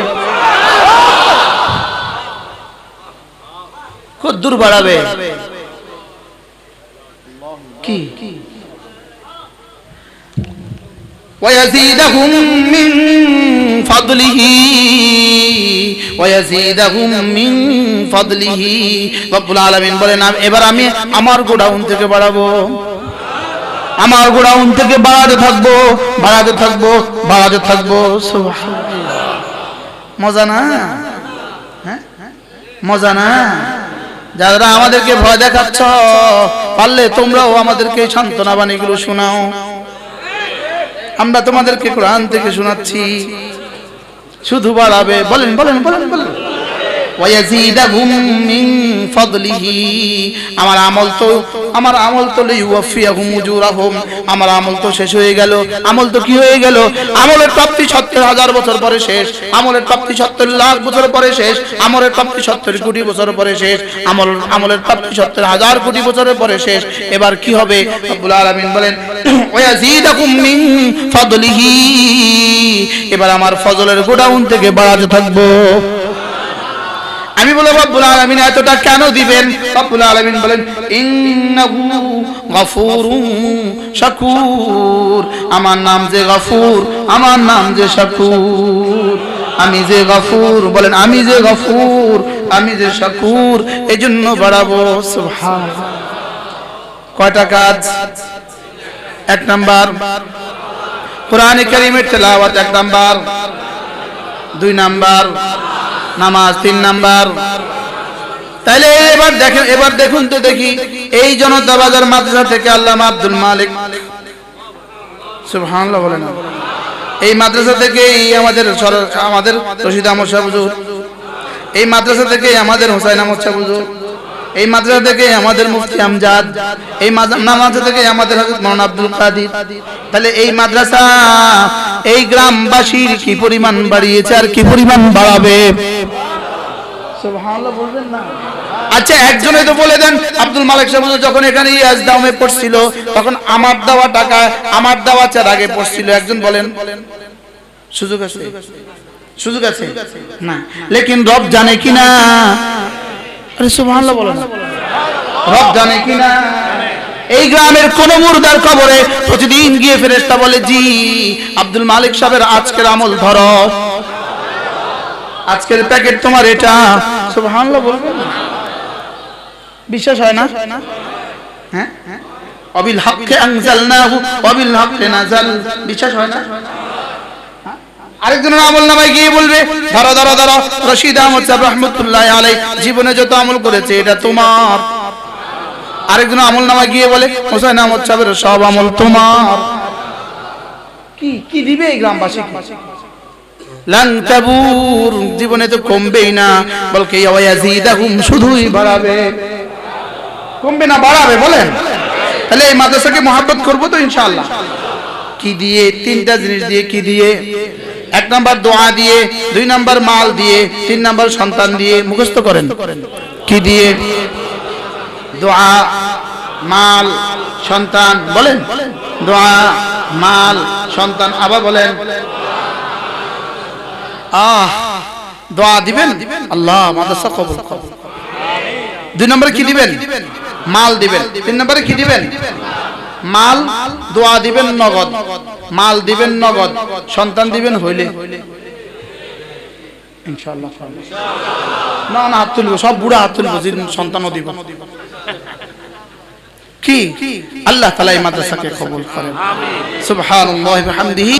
কদ্দূর বাড়াবে? কি ويزيدهم من فضله ويزيدهم من فضله রব্বুল আলামিন বলেন এবার আমি আমার গোডাউন থেকে বাড়াবো, আমার গোডাউন থেকে বাড়াতে থাকবো, বাড়াতে থাকবো, বাড়াতে থাকবো। সুবহানাল্লাহ। মজা না? হ্যাঁ মজা না? যারা আমাদেরকে ভয় দেখাচ্ছ পারলে তোমরাও আমাদেরকে সান্ত্বনা বাণীগুলো শোনাও। আমরা তোমাদেরকে কোরআন থেকে শোনাচ্ছি। শুধু বাড়াবে, বলেন বলেন বলেন বলেন। ওয়ায়াজিদাহুম মিন ফাদলিহি, আমার আমল তো লিওয়াফিয়াহুম উজুরাহুম, আমার আমল তো শেষ হয়ে গেল। আমল তো কি হয়ে গেল? আমলের প্রাপ্তি 70,000 বছর পরে শেষ, আমলের প্রাপ্তি 70 লাখ বছর পরে শেষ, আমলের প্রাপ্তি 70 কোটি বছর পরে শেষ, আমলের প্রাপ্তি 70,000 কোটি বছরের পরে শেষ। এবার কি হবে? রব্বুল আলামিন বলেন ওয়ায়াজিদাহুম মিন ফাদলিহি, এবার আমার ফজলের গোডাউন থেকে বাড়াতে থাকবো। আমি বলে রব্বুল আলামিন এতটা কেন দিবেন? রব্বুল আলামিন বলেন ইন্নাহু গফুরুন শাকুর, আমার নাম যে গফুর, আমার নাম যে শাকুর। আমি যে গফুর, বলেন আমি যে গফুর, আমি যে শাকুর, এজন্য বাড়াবো। সুবহানাল্লাহ। কয়টা কাজ? 1 নাম্বার কোরআনে কারীমের তেলাওয়াত, 1 নাম্বার, 2 নাম্বার নামাজ, 3 নাম্বার। তাহলে এবার দেখুন তো দেখি, এই জনতা বাজার মাদ্রাসা থেকে আল্লামা আব্দুল মালিক, সুবহানাল্লাহ বলেন, এই মাদ্রাসা থেকে আমাদের রশিদ আহমদ সাহেব হুজুর, এই মাদ্রাসা থেকে আমাদের হোসাইন আহমদ সাহেব হুজুর, এই মাদ্রাসা থেকে আমাদের মুফতি আমজাদ, এই মাদ্রাসা থেকে আমাদের হযরত মাওলানা আব্দুল কাদির। তাহলে এই মাদ্রাসা এই গ্রামবাসীর কি পরিমাণ বাড়িয়েছে আর কি পরিমাণ বাড়াবে? সুবহানাল্লাহ বলবেন না? আচ্ছা একজনে তো বলে দেন, আব্দুল মালিক সাহেব যখন এখানে ইয়াজদামে পড়ছিল তখন আমার দেওয়া টাকা, আমার দেওয়া চার আগে পড়ছিল। একজন বলেন সুযোগ আছে? সুযোগ আছে না। লেকিন রব জানে কিনা? আরে সুবহানাল্লাহ বলেন। রব জানে কিনা? এই গ্রামের কোন মুর্দার কবরে প্রতিদিন গিয়ে ফেরেশতা বলে জি আব্দুল মালিক সাহেবের আজকের আমল ধরো, আজকের প্যাকেট তোমার এটা। সুবহানাল্লাহ বলবেন? বিশ্বাস হয় না? হ্যাঁ, ওয়াবিল হক্কি আনজালনাহু ওয়াবিল হক্কি নাযাল, বিশ্বাস হয় না? আরেকজনের আমল নামায় গিয়ে বলবে ধরো ধরো ধরো, রশিদ আহমদ সাহেব রাহমাতুল্লাহি আলাইহি জীবনে যত আমল করেছে এটা তোমার। আরেকজন আমল নামায় গিয়ে বলে হোসেন আহমদ সাহেবের সব আমল তোমার। কি কি দিবে এই গ্রামবাসী? লান তাবুর, জীবনে তো কমবেই না, বলকে ইয়াজিদাহুম, শুধুই বাড়াবে। কমবে না বাড়াবে? বলেন। তাহলে এই মাদ্রাসাকে মহব্বত করব তো ইনশাআল্লাহ। কি দিয়ে? তিনটা জিনিস দিয়ে। কি দিয়ে? 1 নাম্বার দোয়া দিয়ে, 2 নাম্বার মাল দিয়ে, 3 নাম্বার সন্তান দিয়ে। মুখস্থ করেন। কি দিয়ে? দোয়া, মাল, সন্তান। বলেন। দোয়া, মাল, সন্তান। আবার বলেন। দোয়া দিবেন, আল্লাহ মাদ্রাসা কবুল করুন। 2 নম্বরে কি দিবেন? মাল দিবেন। 3 নম্বরে কি দিবেন? মাল, দোয়া দিবেন নগদ, মাল দিবেন নগদ, সন্তান দিবেন হইলে ইনশাআল্লাহ। না না, হাত তুলবো, সব বুড়া হাত তুলবো, সন্তানও দিব। কি? আল্লাহ তাআলা এই মাদ্রাসাকে কবুল করেন। সুবহানাল্লাহি ওয়া বিহামদিহি।